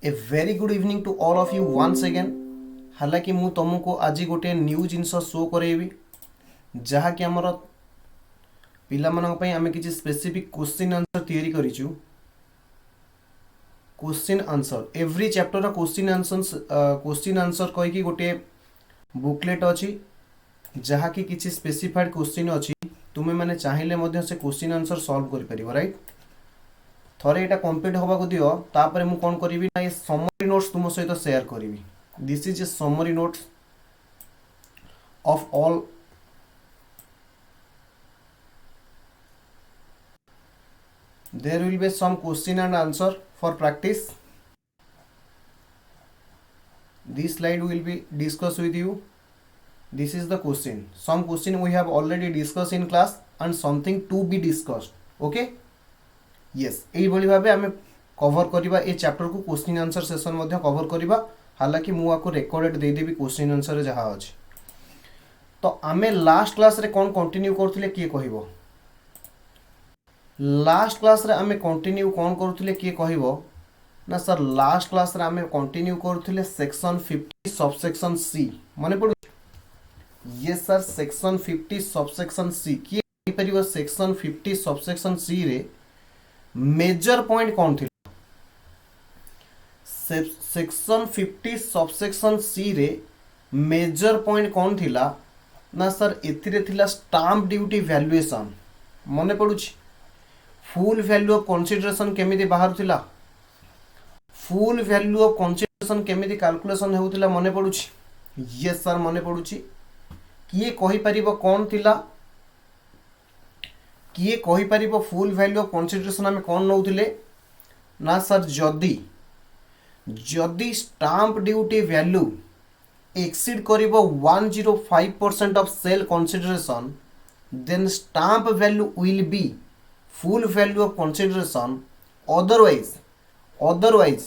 A very good evening to all of you once again. हालांकि मु तुमको आज गोटे न्यू जिनस शो करेबी जहाँकि आमर पाई आम किसी स्पेसिफिक क्वेश्चन आंसर तैयारी करिचु। Question answer every chapter question answer कहीकि गोटे बुकलेट अच्छी जहाँकि किसी स्पेसिफाइड क्वेश्चन अच्छी तुमे मैंने चाहिए से क्वेश्चन आंसर सॉल्व कर पारिबो राइट। थरे यहाँ कंप्लीट होगा दियो तापर मु कौन करी ना ये समरी नोट्स तुम सहित शेयर करी। This is a summary notes of all there will be some question and answer for practice. This slide will be discuss with you. This is the question. Some question we have already discuss in class and something to be discussed. Okay yes यही भाव आम cover करवा a chapter को question answer session cover करवा। हालांकि मुझे recorded देदेवी question answer जहाँ अच्छे। तो आम लास्ट क्लास रे कौन कंटिन्यू करथिले किए कहबो। लास्ट क्लास रे आम कंटिन्यू कौन करुथिले किए कहबो ना सर लास्ट क्लास रे आम कंटिन्यू करुथिले सेक्शन 50 सबसेक्शन सी मने पड़ू। ये सर सेक्शन 50 सबसेक्शन सी किए कहि परिबो। सेक्शन 50 सबसेक्शन सी रे मेजर पॉइंट कौन थी। सेक्शन 50 सबसेक्शन सी रे मेजर पॉइंट कौन थिला ना सर एथिरे थिला स्टाम्प ड्यूटी वैल्यूएशन मने पड़ुछि। फुल वैल्यू ऑफ कंसीडरेशन केमिति बाहर थिला। फुल वैल्यू ऑफ कंसीडरेशन केमिति कैलकुलेशन हेउथिला मने पड़ुछि। यस सर मने पड़ुछि। किए कहि परिबो कौन थिला किए कहि परिबो फुल वैल्यू ऑफ कंसीडरेशन आम कौन नौथिले ना सर जदि स्टाम्प ड्यूटी वैल्यू एक्सीड करिबो 105% of sale consideration then stamp value will be full value of consideration. otherwise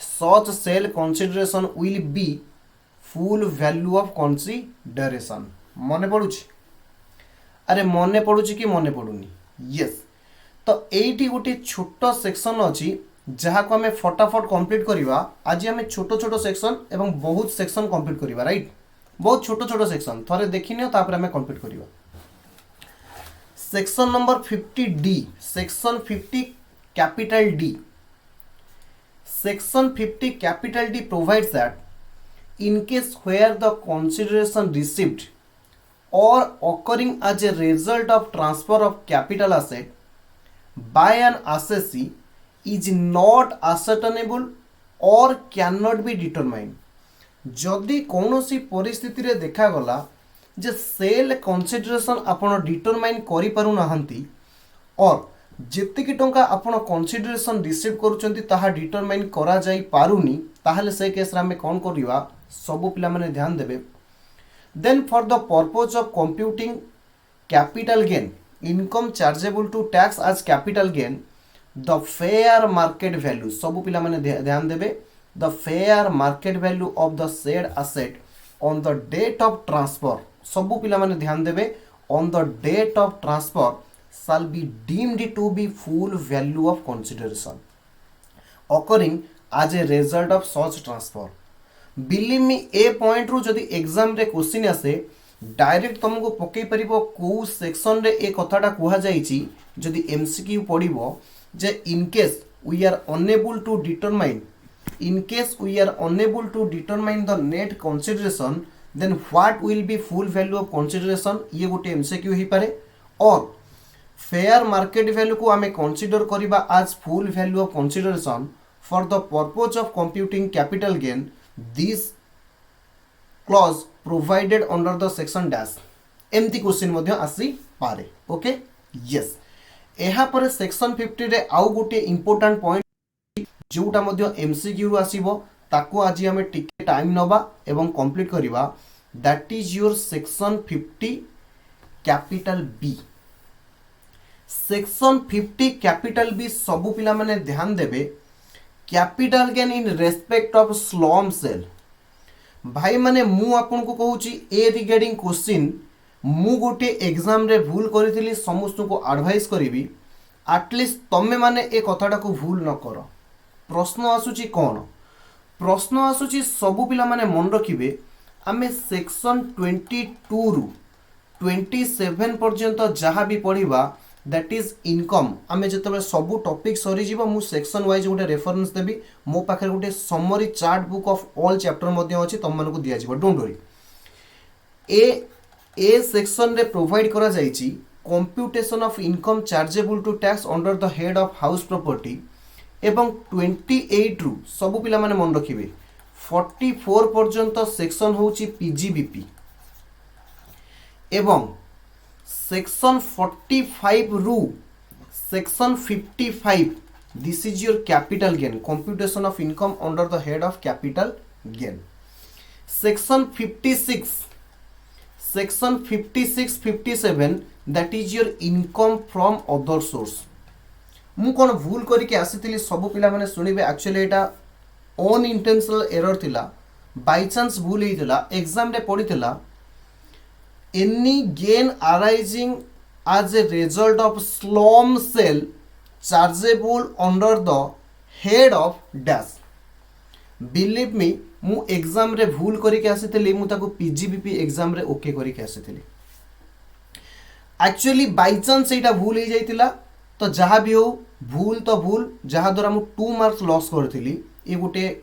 such cell consideration will be full value of consideration। मने पड़ुछि। अरे मने पड़ुछि कि मने पड़ुनी। यस तो एठी गोटे छोट सेक्शन अछि जहाँ को हमें फटाफट कंप्लीट करिवा। आज हमें छोट छोट सेक्शन एवं बहुत सेक्शन कंप्लीट करिवा राइट। बहुत छोट छोट सेक्शन थरे देखिनियो तापर हमें कंप्लीट करिवा। Section number 50 D section 50 capital D. Section 50 capital D provides that in case where the consideration received or occurring as a result of transfer of capital asset by an assessee is not ascertainable or cannot be determined। जदि कौनसी परिस्थिति रे देखा गला जे cell consideration आपण determine करि पारु नाहंती और जेतिकी टंका आपण कंसीडरेशन रिसीव करूचंती ताहा डिटरमाइन करा जाई पारुनी ताहले से केस रे हम कोन करिवा सब पिला माने ध्यान देबे। Then for the purpose of computing capital gain income chargeable to tax as capital gain the fair market value सब पिला माने ध्यान देबे। The fair market value of the said asset on the date of transfer सब पिला माने ध्यान देबे। On the date of transfer shall be deemed to be full value of consideration occurring as a result of such transfer। believe me A point रू जदि exam रे question आसे direct तुमको पकई परिबो को सेक्शन रे ए कथाटा कुहा जाईची। जदि एमसीक्यू पड़िबो जे in case we are unable to determine the net consideration then what will be full value of consideration ये गोटे एमसीक्यू ही पारे। और फेयर मार्केट वैल्यू को आमे कंसीडर करिबा आज full value of consideration for the purpose of computing capital gain this clause provided under the section dash एमती question मध्य आसी पारे। ओके यस एहा पर सेक्शन 50 रे आउ गोटे इंपोर्टेंट पॉइंट जोटा मध्य एमसीक्यू आसीबो ताको आज हमें टिके टाइम नबा एवं कंप्लीट करिबा। That is your section 50 capital B. Section 50 capital B सबु पिला माने ध्यान देबे। Capital gain in respect of slump sale भाई माने मु आपन को कहूची ए रिगार्डिंग क्वेश्चन मु गोटे एग्जाम रे भूल करिथिली समस्त को एडवाइस करिवि एटलिस्ट तमे माने ए कथाटा को भूल न कर। प्रश्न आसुची कौन प्रश्न आसूची सबु पिला माने मन रखिबे आमे सेक्शन 22 रु 27 पर्यंत जहाँ भी पढ़ा दैट इज इनकम आमे जतबे सबु टॉपिक सरी जीवो मु सेक्शन वाइज गोटे रेफरेंस देबी मो पाखे गोटे summary chart book of all chapter मध्ये अछि तम मानको दिया जीवो डोंट वरी ए सेक्शन रे प्रोवाइड करा जायछि computation of income chargeable to tax under the head of house property एवं 28 रु सबु पिला माने मन रखिबे 44 पर्यंत सेक्शन होची पीजीबीपी एवं सेक्शन 45 रु section 55 this is your capital gain computation of income under the head of capital gain section 56 57 that is your income from other source मु कौन भूल करके आसी सब पिला माने सुनिबे एक्चुअली एटा अनइंटेंशनल एरर थिला बाय चांस भूल होइतिला एग्जाम रे पड़ीतिला any gain arising as a result of slum sale chargeable under the head of dash believe me मु एग्जाम रे भूल करके आसी मु ताको पीजीबीपी एग्जाम रे ओके करके आसी एक्चुअली बाय चांस एटा भूल हो जाइतिला तो जहाँ भी हो भूल तो भूल जहाँ द्वारा मु 2 मार्क्स लॉस करथिली ये गोटे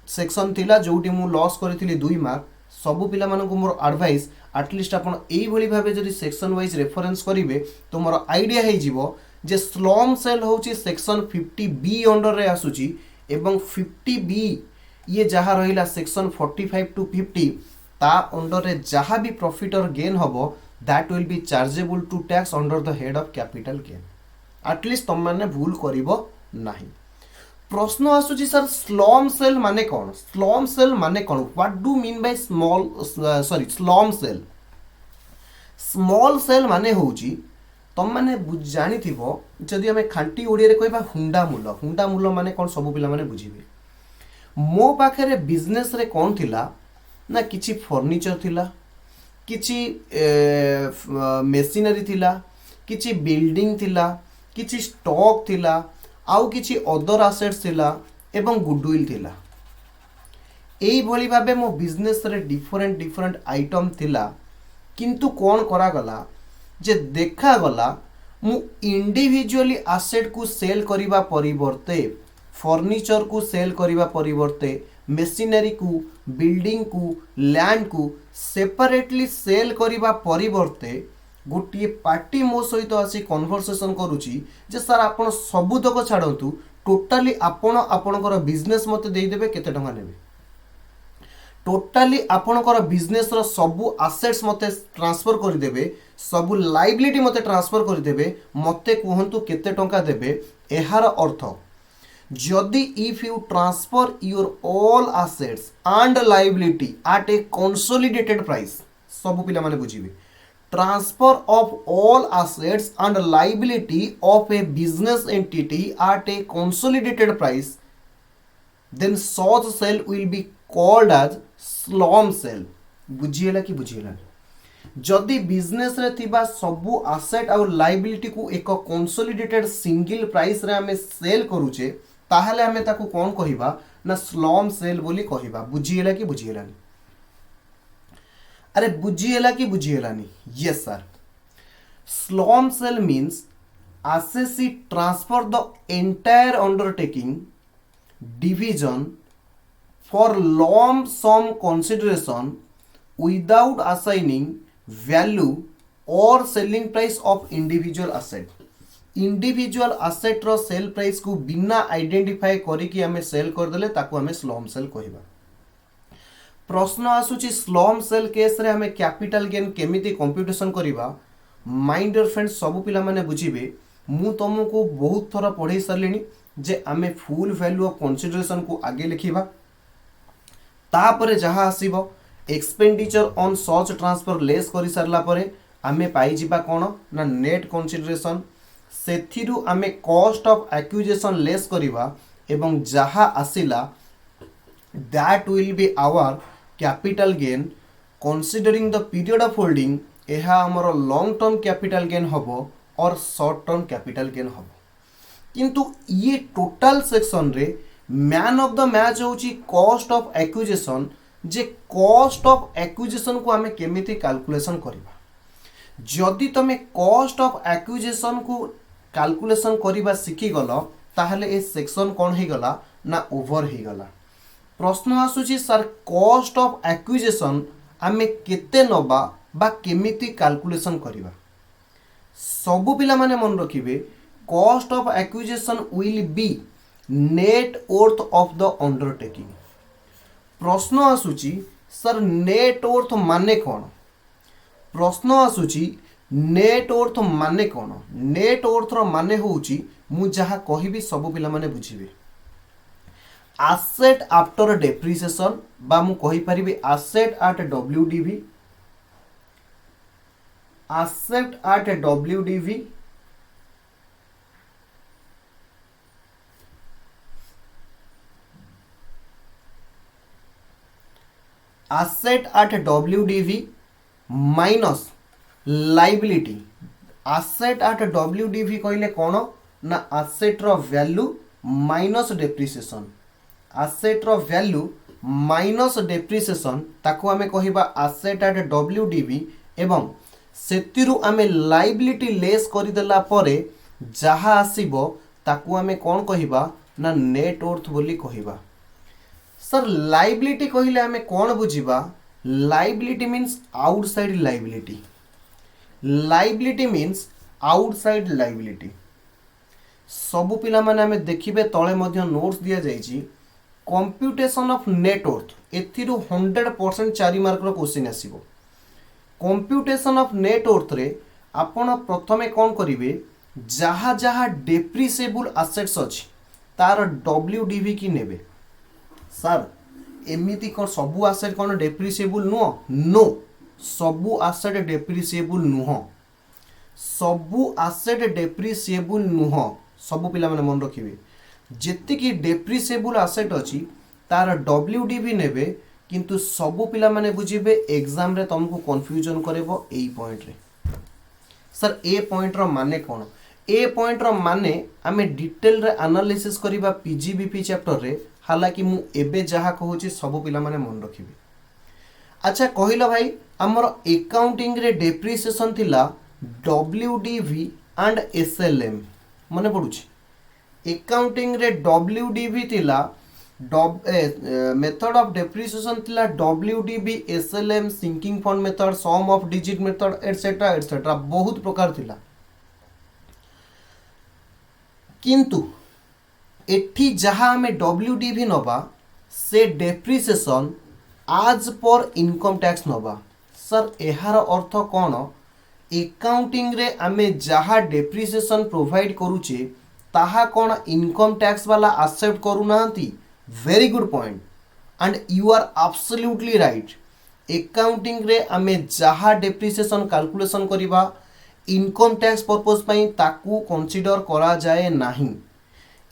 सेक्शन थिला जोटी मु लॉस करथिली 2 मार्क सबु पिला मानकु मोर एडवाइस एटलिस्ट आपण एई भली भाबे जदि सेक्शन वाइज रेफरेंस करिवे तो मोर आईडिया हे जीवो जे स्लम सेल होची सेक्शन 50 बी अंडर रे आसुची एवं 50 बी ये जहाँ रहिला सेक्शन 45 टू 50 ता अंडर रे जहाँ भी प्रॉफिट और गेन हबो that will be chargeable to tax under the head of capital gain at least तुम माने भूल करिवो नाही प्रश्न आसुची सर स्लम सेल माने कोन what do mean by slump sale small sale माने होची तुम माने जानि थिबो जदि हमें खांटी ओडिया रे कहबा हुंडा मूल माने कोन सब पिला माने बुझिबे मो पाखे रे बिजनेस रे कोन थिला ना किछि फर्नीचर थिला किछि मेसिनरी थिला किछि बिल्डिंग थिला किछि स्टॉक थिला आउ किछि अदर एसेट्स थिला एवं गुडविल थिला एई भली भाबे मो बिजनेस रे डिफरेंट आइटम थिला किंतु कोन करा गला जे देखा गला मु इंडिविजुअली एसेट को सेल करिबा परिवर्ते फर्नीचर को सेल करिबा परिवर्ते मेसिनरी को बिल्डिंग को लैंड को सेपरेटली सेल करिबा परिवर्ते गोटे पार्टी मो सहित आसी कन्वर्सेशन करुची जे सर आपण सबुतक छाड़तु टोटाली आपण आपणकर बिजनेस मते देई देबे केते टंका नेबे टोटाली आपणकर बिजनेस रो सबु एसेट्स मते ट्रांसफर करि देबे सबु लायबिलिटी मते ट्रांसफर करि देबे मते कहंतु केते टंका देबे एहार अर्थ जदि if you transfer your all assets and liability at a consolidated price सब पिला माने बुझिबे transfer of all assets and liability of a business entity at a consolidated price then such sale will be called as slump sale बुझिएला कि बुझिएला जदि business रे थिबा सबु एसेट और लायबिलिटी को एक कंसोलिडेटेड सिंगल प्राइस रे हमें सेल करूचे ताहले हमें ताको कौन कहिबा ना स्लम सेल बोली कहिबा बुझिएला कि बुझिएलानी अरे बुझिएला कि बुझिएलानी yes sir slump sale means SSC transfer the entire undertaking division for lump sum consideration without assigning value or selling price of individual asset individual asset रो सेल प्राइस को बिना आइडेंटिफाई करिकी हमें सेल कर देले ताको हमें स्लम सेल कहिबा प्रश्न आसुची स्लम सेल केस रे हमें कैपिटल गेन केमिति कंप्यूटेशन करिबा माय डियर फ्रेंड्स सब पिला माने बुझिबे मु तुमको बहुत थरा पढ़ाई सरलिनी जे हमें फुल वैल्यू ऑफ कंसीडरेशन को आगे लिखिबा तापरे जहाँ आसीबो expenditure on such transfer less करि सरला परे हमें पाई जिबा कोन ना नेट कंसीडरेशन सेथिरु आमे कॉस्ट ऑफ एक्विजिशन लेस करिबा एवं जहाँ आसिला that will be our capital gain considering the period of holding एहा हमर लॉन्ग टर्म कैपिटल गेन हबो और शॉर्ट टर्म कैपिटल गेन हबो किंतु ये टोटल सेक्शन रे मैन ऑफ द मैच होची cost of acquisition, J cost of acquisition को आमे केमिति कैलकुलेशन करबा। जदि तुम कॉस्ट ऑफ एक्विजिशन को कैलकुलेशन करबा शिखी गल ताहले ए सेक्शन कौन हो गला ना ओवर हो गला। प्रश्न आसुची सर कॉस्ट ऑफ एक्विजिशन आमे केते नबा बा केमिति कैलकुलेशन करबा। सबु पिला माने मन रखिबे cost of acquisition will be net worth of the undertaking. प्रश्न आसुची सर नेट वर्थ माने कौन। प्रश्न आसुची नेट वर्थ माने कौन। नेट वर्थ रो माने होउची मु जहा कहिबी सब पिला माने बुझिबे एसेट आफ्टर डेप्रिसिएशन बा मु कहि परिबे asset at WDV. Asset at WDV asset at WDV minus liability. Asset at WDV कहले कौन ना एसेट रो वैल्यू माइनस डेप्रिसिएशन। एसेट रो वैल्यू माइनस डेप्रिसिएशन ताको आमे कहिबा एसेट एट डब्ल्यूडीवी एवं सेतिरु आमे लाइबिलिटी लेस करि देला परे जहा आसीबो ताको आमे कोन कहिबा ना नेट वर्थ बोली कहिबा। सर लाइबिलिटी कहले आमे कोन बुझिबा। Liability means outside liability. Liability means outside liability. सबु पिला माने आमे देखिबे तळे मध्य नोट्स दिया जाईची कंप्यूटेशन ऑफ नेटवर्थ एथिरु 100% 4 मार्क रो क्वेश्चन आसीबो। कंप्यूटेशन ऑफ नेटवर्थ रे आपण प्रथमे कोन करिवे जहा जहा डेप्रिसिएबल एसेट्स अछि तार डब्ल्यूडीवी की नेबे। सर एमिति कोन सबु एसेट कोन डेप्रिसिएबल नुह। नो सबु एसेट डेप्रिसिएबल नुह। सबु एसेट डेप्रिसिएबल नुह। सबु पिला माने मन रखिबे जेति की डेप्रिसिएबल एसेट अछि तार डब्ल्यूडीवी नेबे किंतु सबु पिला माने बुझिबे एग्जाम रे तुमको कंफ्यूजन करेबो एई पॉइंट रे। सर ए पॉइंट रो माने कोन। ए पॉइंट रो माने आमे डिटेल रे एनालिसिस करिबा पीजीबीपी चैप्टर रे। हालांकि मु एबे जहा कहूची सबु पिला माने मन रखिबे। अच्छा कहिलो भाई हमर अकाउंटिंग रे डेप्रिसिएशन थिला डब्ल्यूडीवी एंड एसएलएम मने पडुची। अकाउंटिंग रे डब्ल्यूडीवी थिला मेथड ऑफ डेप्रिसिएशन थिला WDV SLM sinking fund method sum of digit method etcetera बहुत प्रकार थिला। किंतु एठी जहाँ आमे डब्ल्यूडीवी नबा से डेप्रिसिएशन आज पर इनकम टैक्स नबा। सर एहार अर्थ कौन। अकाउंटिंग रे आमे जहाँ डेप्रिसिएशन प्रोवाइड करूचे ताहा कौन इनकम टैक्स वाला एक्सेप्ट करू नांती। Very good point and you are absolutely right. Accounting रे आमे जहाँ डेप्रिसिएशन कैलकुलेशन करिबा इनकम टैक्स पर्पस पई ताकू कंसीडर करा जाए नाही।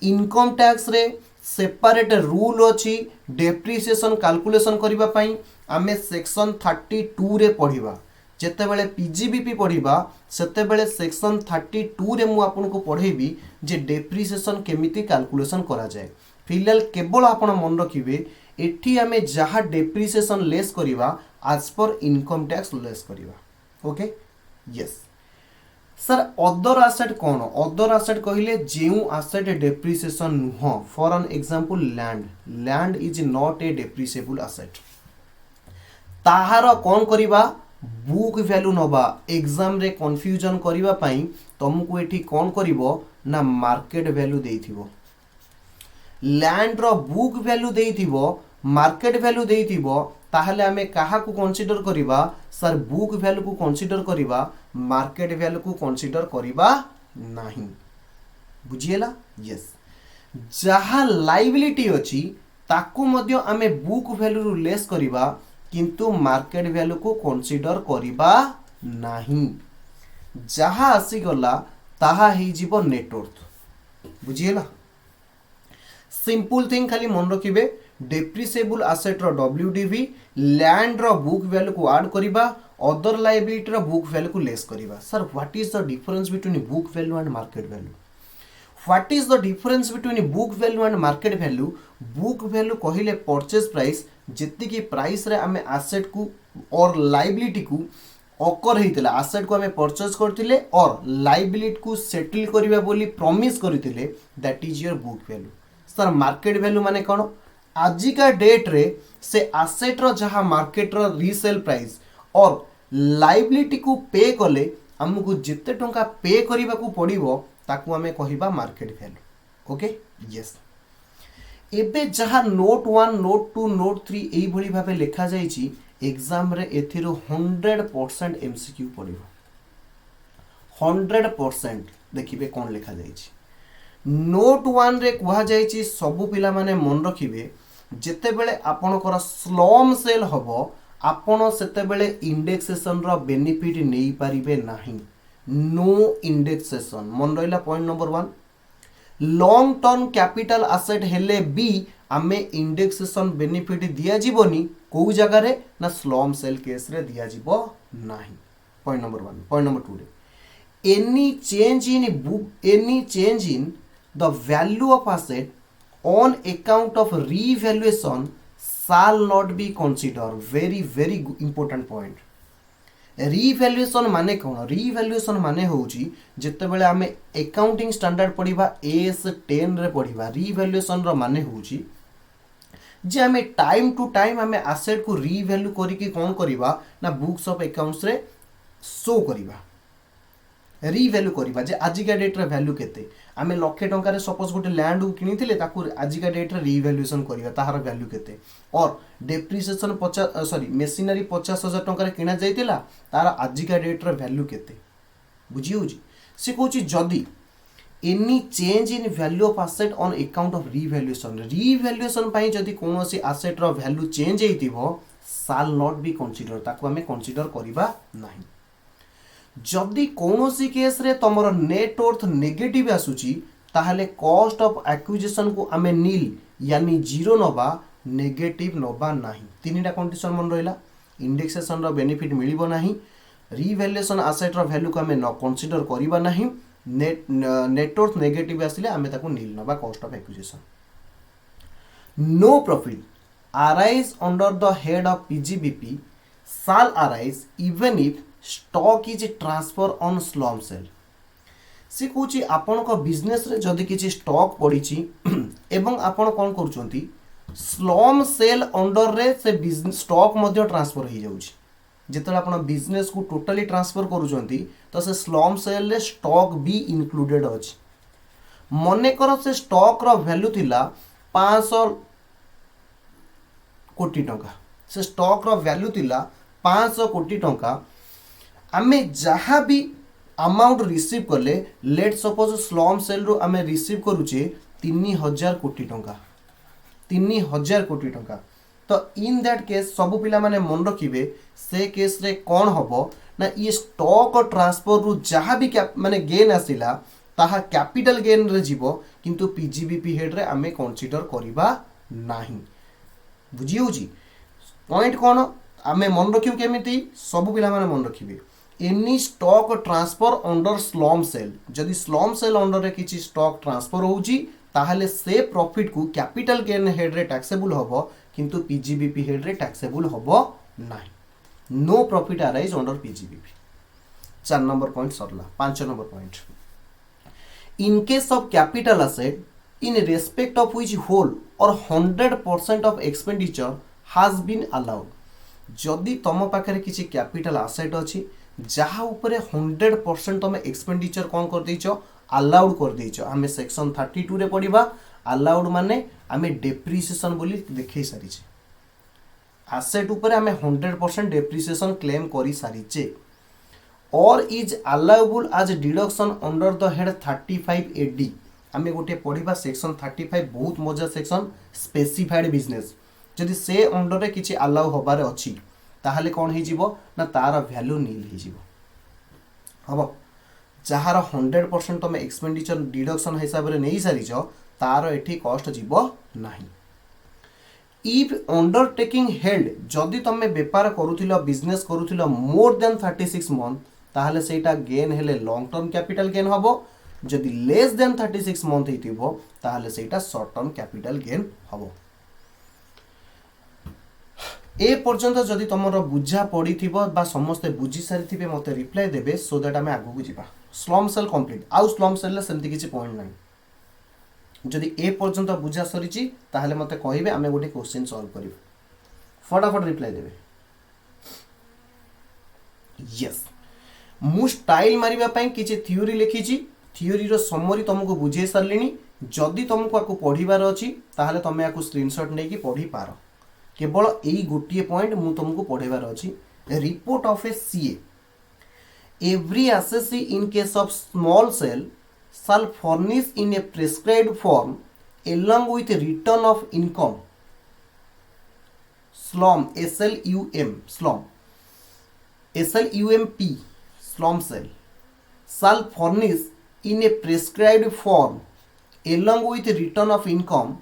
इनकम टैक्स रे सेपरेट रूल अछि डेप्रिसिएशन कैलकुलेशन करिबा पई। आमे सेक्शन 32 रे पढिबा जेते बेले पीजीबीपी पढिबा सेते बेले सेक्शन 32 रे मु आपन को पढेबी जे डेप्रिसिएशन केमिति कैलकुलेशन करा जाए। फिलहाल केवल आपण मन रखिबे एठी आमे जहा डेप्रिसिएशन लेस करिबा आज पर इनकम टैक्स लेस करिबा। Okay yes sir other asset कौन। अदर एसेट कहले जेउ एसेट डेप्रिसिएशन नुह। For an example land. Land is not a depreciable asset. ताहार कौन करिबा बुक वैल्यू नबा। एग्जाम रे कंफ्यूजन करिबा पई तुमको एठी कौन करिवो ना मार्केट वैल्यू देइथिवो। लैंड रो बुक वैल्यू देइथिवो मार्केट वैल्यू देइथिवो ताहले आमे काहा को कंसीडर करिबा। सर बुक वैल्यू को कंसीडर करिबा मार्केट वैल्यू को कंसीडर करिबा नाही। बुझिएला यस। जहा लाइबिलिटी अछि ताकू मध्य आमे बुक वैल्यू लेस करिबा किंतु मार्केट वैल्यू को कंसीडर करिबा नाही। जहा आसी गला ताहा ही जीवो नेटवर्थ। बुझिएला सिंपल थिंग खाली मन रखिबे डेप्रिसिएबल एसेट रो डब्ल्यूडीवी लैंड रो बुक वैल्यू को ऐड करिबा अदर लायबिलिटी रो बुक वैल्यू को लेस करिबा। Sir what is the difference between book value and market value. What is the difference between book value and market value? Book value कहले purchase price जेतिकी price रे आमे asset को और liability को अकर होता asset को आम परचेज करते और लाइबिलिटी को सेटल करवा बोली प्रॉमिस करते that is your book value. Sir market value माने कौन? आजिका डेट रे से आसेट रो जहाँ मार्केट रो रीसेल प्राइस और लाइबिलिटी को पे कले आमको जिते टंका पे करने को पड़ो ताकू आमे कहिबा मार्केट वैल्यू। Okay yes. एबे जहाँ नोट 1 नोट 2 नोट 3 यही भली भाबे लिखा जाइछि एग्जाम रे एथिरो 100% एमसीक्यू पड़ो 100%। देखिए कौन लिखा जाइछि नोट 1 रे कहा जाइछि सबु पिला माने मन रखिबे जेते बेले आपनकर स्लम सेल हबो आपण सेते बेले इंडेक्सेशन रो बेनिफिट नेई परिबे नाही। नो इंडेक्सेशन मन रहिला point number 1। Long term capital asset हेले भी आमे इंडेक्सेशन बेनिफिट दिया जीवनी को जगह रे ना स्लम सेल केस रे दिया जीवो नाही। Point number 1। पॉइंट नंबर 2 रे any change in the value of asset on account of revaluation shall not be considered। very important point। Revaluation माने कौन? रिवैल्यूएशन माने होउची जेते बेले आमे अकाउंटिंग स्टैंडर्ड पढ़िबा AS 10 रे पढ़िबा रिवैल्यूएशन रो माने होउची जे आमे टाइम टू टाइम आमे एसेट को रिवैल्यू करी कि कोन करिबा ना बुक्स ऑफ अकाउंट्स रे शो करिबा रिवैल्यू करिबा जे आजिका डेट रे वैल्यू केते आमे लक्षे टंका रे सपोज गोटे लैंड को किनिथिले ताकू आजिका डेट रे रिवैल्यूएशन करिबा ताहार वैल्यू केते और डेप्रिसिएशन 50 मेसिनरी 50,000 टंका रे किना जाइतिला तार आजिका डेट रे वैल्यू केते बुझी होजी से कहूची जदी any change in value of asset on account of revaluation पई जदी कोनोसी एसेट रो वैल्यू चेंज हेतिबो शाल नॉट बी कंसीडर ताकू आमे कंसीडर करिबा नाही। जदि कौनसी केस रे तमरो नेट वर्थ नेगेटिव आसुची ताहले कॉस्ट ऑफ एक्विजिशन को आमे नील यानी जीरो नबा नेगेटिव नबा नाही। तीनटा कंडीशन मन रहिला इंडेक्सेशन रो बेनिफिट मिलिबो नाही रिवैल्यूएशन एसेट रो वैल्यू को आमे न कंसीडर करिबा नाही नेट वर्थ नेगेटिव आसिले आमे ताको नील नबा cost of acquisition. No profit arise under the head of PGBP shall arise even if stock is transfer on slump sale. से कहूँ आपण को बिजनेस रे जदि किसी स्टॉक पड़ी एवं आपण कौन करुँच स्लम सेल अंडर रे से बिजनेस स्टॉक मध्य ट्रांसफर हो जाऊँ जिते आप बिजनेस को टोटाली ट्रांसफर करुँच तो से स्लम सेल रे स्टॉक भी इनक्लूडेड अच्छी। मनेकर से स्टॉक रो वैल्यू थिला 500 कोटी टंका से स्टॉक रो वैल्यू थिला 500 कोटी टंका आमे जहाँ भी अमाउंट रिसीव कले let suppose slump cell row आमे रिसीव करूचे 3000 कोटी टंका 3000 कोटी टंका तो इन दैट केस सब पिला माने मन रखिबे से केस रे कौन हबो ना ये स्टॉक ट्रांसफर रु जहाँ भी माने गेन आसिला ताहा कैपिटल गेन रे जीवो किंतु पीजीबीपी हेड रे आमे कंसीडर करिबा नाही। बुझी होजी पॉइंट कौन आमे मन रखियो केमिति सब पिला माने मन रखिबे any stock transfer under slump sale जदि स्लम सेल अंडर रे किछि स्टॉक ट्रांसफर होउची ताहले से प्रॉफिट को कैपिटल गेन हेड रे टैक्सेबल हबो किंतु पीजीबीपी हेड रे टैक्सेबल हबो नाही। No profit arise under PGBP. 4 number point सरला। 5 number point in case of capital asset in respect of which whole or 100% of expenditure has been allowed. जदि तुम पाखे किसी कैपिटल एसेट अच्छी जहाँ उपरे 100% तुम एक्सपेंडिचर कौन कर देइछो अलाउड कर देइछो हमें सेक्शन 32 रे पढ़िबा अलाउड माने आमे डेप्रिसिएशन बोली देखै सारिछे एसेट उपरे आमे 100% डेप्रिसिएशन क्लेम करी सारिछे और is allowable as deduction under the head 35 AD आमे गोटे पढ़िबा सेक्शन 35 बहुत मजा सेक्शन स्पेसिफाइड बिजनेस जदि से अंडर रे किछि अलाउ होबार अछि ताहले कौन हो जीवो ना तार वैल्यू नील हो जीवो हम जार 100% तुम एक्सपेंडिचर डिडक्शन हिसाब रे नहीं सारी तार एठी कॉस्ट जीवो नाही। इफ अंडरटेकिंग हेल्ड जदि तुम बेपार करुथिलो बिजनेस करुथिलो मोर देन 36 मंथ ताहले सेटा गेन हेले लॉन्ग टर्म कैपिटल गेन हबो जदि लेस देन 36 मंथ हेतिबो ताहले सेटा शॉर्ट टर्म कैपिटल गेन हबो। ए पर्यंत जदि तुमर बुझा पड़ी बा समस्ते बुझी सारी मते रिप्लाई देबे सो दैट आमे आगु को जिबा। स्लम सेल कंप्लीट आउ स्लम सेल सेमती किछि पॉइंट नाही। जदि ए पर्यंत बुझा सरीची ताहले मते कहिबे आमे गोटे क्वेश्चन सॉल्व करिबो। फटाफट रिप्लाई देबे। यस मु स्टाइल मारिबा पई किछि थ्योरी लिखिछि। थ्योरी रो समरी तुमको बुझे सारलिनी। जदि तुमको आकु पढिबार अछि ताहले तमे आकु स्क्रीनशॉट नै कि पढि पारो। केवल यही गोटे पॉइंट मु तुमको पढ़ेबार अछि। Report of a CA every SSC in case of small sale shall furnish in a prescribed form along with return of income slum slum slum cell shall furnish in a prescribed form along with return of income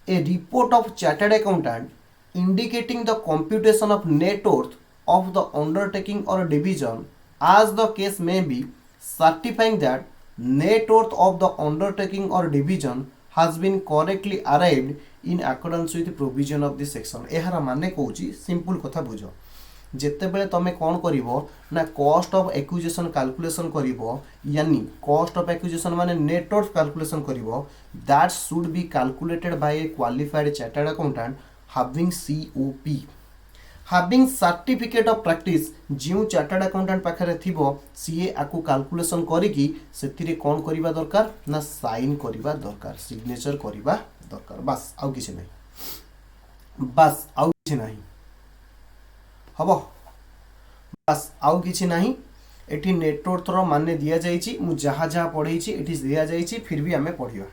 a report of chartered accountant indicating the computation of net worth of the undertaking or division as the case may be, certifying that net worth of the undertaking or division has been correctly arrived in accordance with provision of this section। एहार माने कहूची simple कथा बुझ जेतेबेले तमे कौन करिवो ना cost of acquisition calculation करिवो यानी cost of acquisition माने नेट वर्थ कैलकुलेशन करिवो that should be calculated by a qualified chartered accountant having COP having certificate of practice जो चार्टर्ड अकाउंटेंट पाखरे थिबो सीए आकु कैलकुलेशन करिकी सेतिरे कोन करिबा दरकार ना साइन करिबा दरकार सिग्नेचर करिबा दरकार बस आउ किछि नाही हबो बस आउ किछि नाही। एठी नेटवर्क रो माने दिया जाईची मु जहा जहा पढैची एठी दिया जाईची फिर भी हमें पढियो।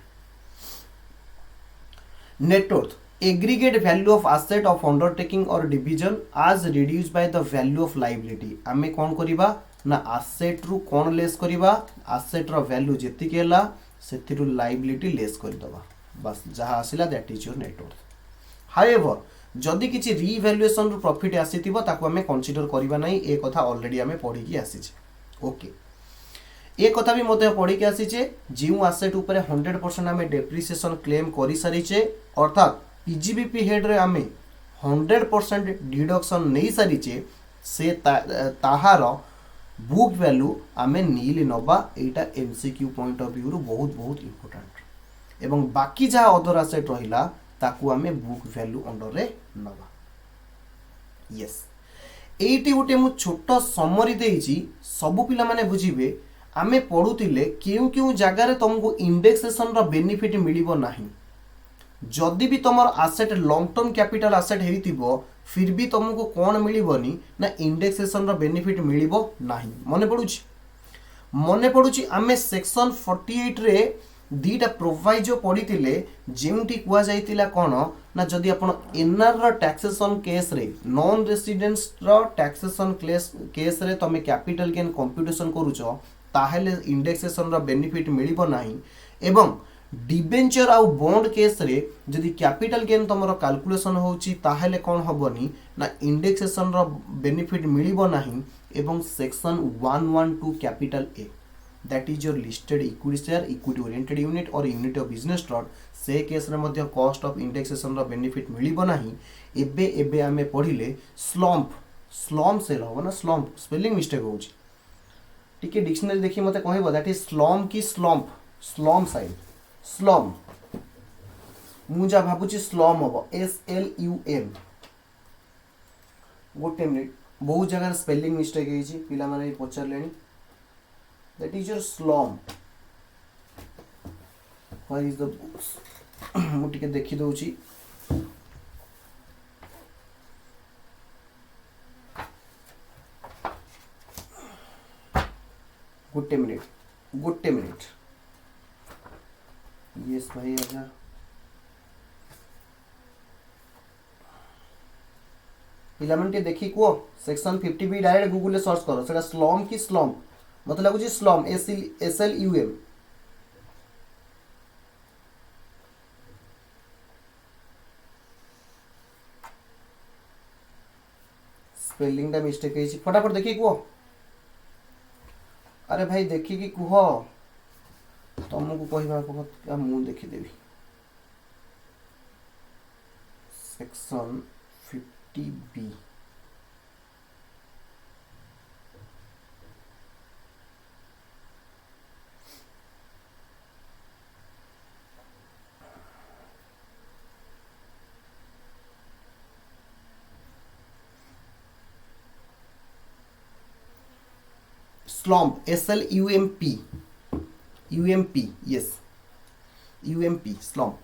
Network aggregate value of asset of undertaking or division as reduced by the value of liability। आमे कौन करिबा ना asset रु कौन लेस करिबा asset रो value जेति केला सेतिरु liability लेस करि दबा बस जहा आसिला that is your net worth. However जदि किछि रीवैल्यूएशन रु प्रॉफिट आसीतिबो ताको आमे कंसीडर करिबा नै ए कथा ऑलरेडी आमे पढी की आसीछे। ओके ए कथा भी मते पढी के आसीछे जिउ asset ऊपर 100% आमे डेप्रिसिएशन क्लेम करि सारिछे अर्थात पीजीबीपी हेड रे आमे 100% डिडक्शन नहीं सारीचे से ताहार बुक वैल्यू आमे नील नबा एटा एमसीक्यू पॉइंट ऑफ व्यू रु बहुत बहुत इंपोर्टेंट एवं बाकी जहा अदर एसेट रहिला ताकू आमे बुक वैल्यू अंडर रे नबा। यस एटी गोटे मु छोट समरी देइची सब पिला माने बुझिबे आमे पढुतिले केउ केउ जगह रे तुमको इंडेक्सेशन रो बेनिफिट मिलिबो नाही। जदि भी तुम asset long term capital asset हेतिबो फिर भी तुमको कौन मिलिबनी ना इंडेक्सेशन रो बेनिफिट मिलिबो नाही। मने पडुची आमे सेक्शन 48 रे दीटा प्रोवाइजो पढितिले जेउटी कुआ जाइतिला कोन ना जदि आपण एनआर रो टैक्सेशन केस रे नॉन रेसिडेंट्स रो टैक्सेशन केस रे तमे कैपिटल गेन कंप्यूटेशन करूचो ताहेले इंडेक्सेशन रो बेनिफिट मिलिबो नाही एवं डिबेंचर आउ बॉन्ड केस रे जदि कैपिटल गेन तुमरो कैलकुलेशन होउची ताहेले कोन हबनी ना इंडेक्सेशन रो बेनिफिट मिलिबो नाही एवं section 112 capital A that is your listed equity share equity oriented unit or unit of business trust से केस रे मध्ये कॉस्ट ऑफ इंडेक्सेशन रो बेनिफिट मिलिबो नाही। एबे आमे पढिले स्लम सेल हो ना स्लम स्पेलिंग मिस्टेक होउची टिके डिक्शनरी देखि मते कहबो दैट इज स्लम की स्लम साइड स्लम मुझा भाबुची स्लम हम SLUM गोटे मिनिट बहुत जगह स्पेलिंग मिस्टेक है पिला माने पचार लेनी that is your slum where is the books मु टिके देखि दउची गोटे मिनिट यस भाई आजा पिलामन देखी कुओ सेक्शन 50 भी डायरेक्ट गूगल ले सर्च करो सेटा स्लम की स्लम मत लागुची स्लम SLUM स्पेलिंग दा मिस्टेक है फटाफट देखी कुओ अरे भाई देखी कि कुह तुमको कहवा मु देखीदेवी section 50B slump SLUMP yes UMP slump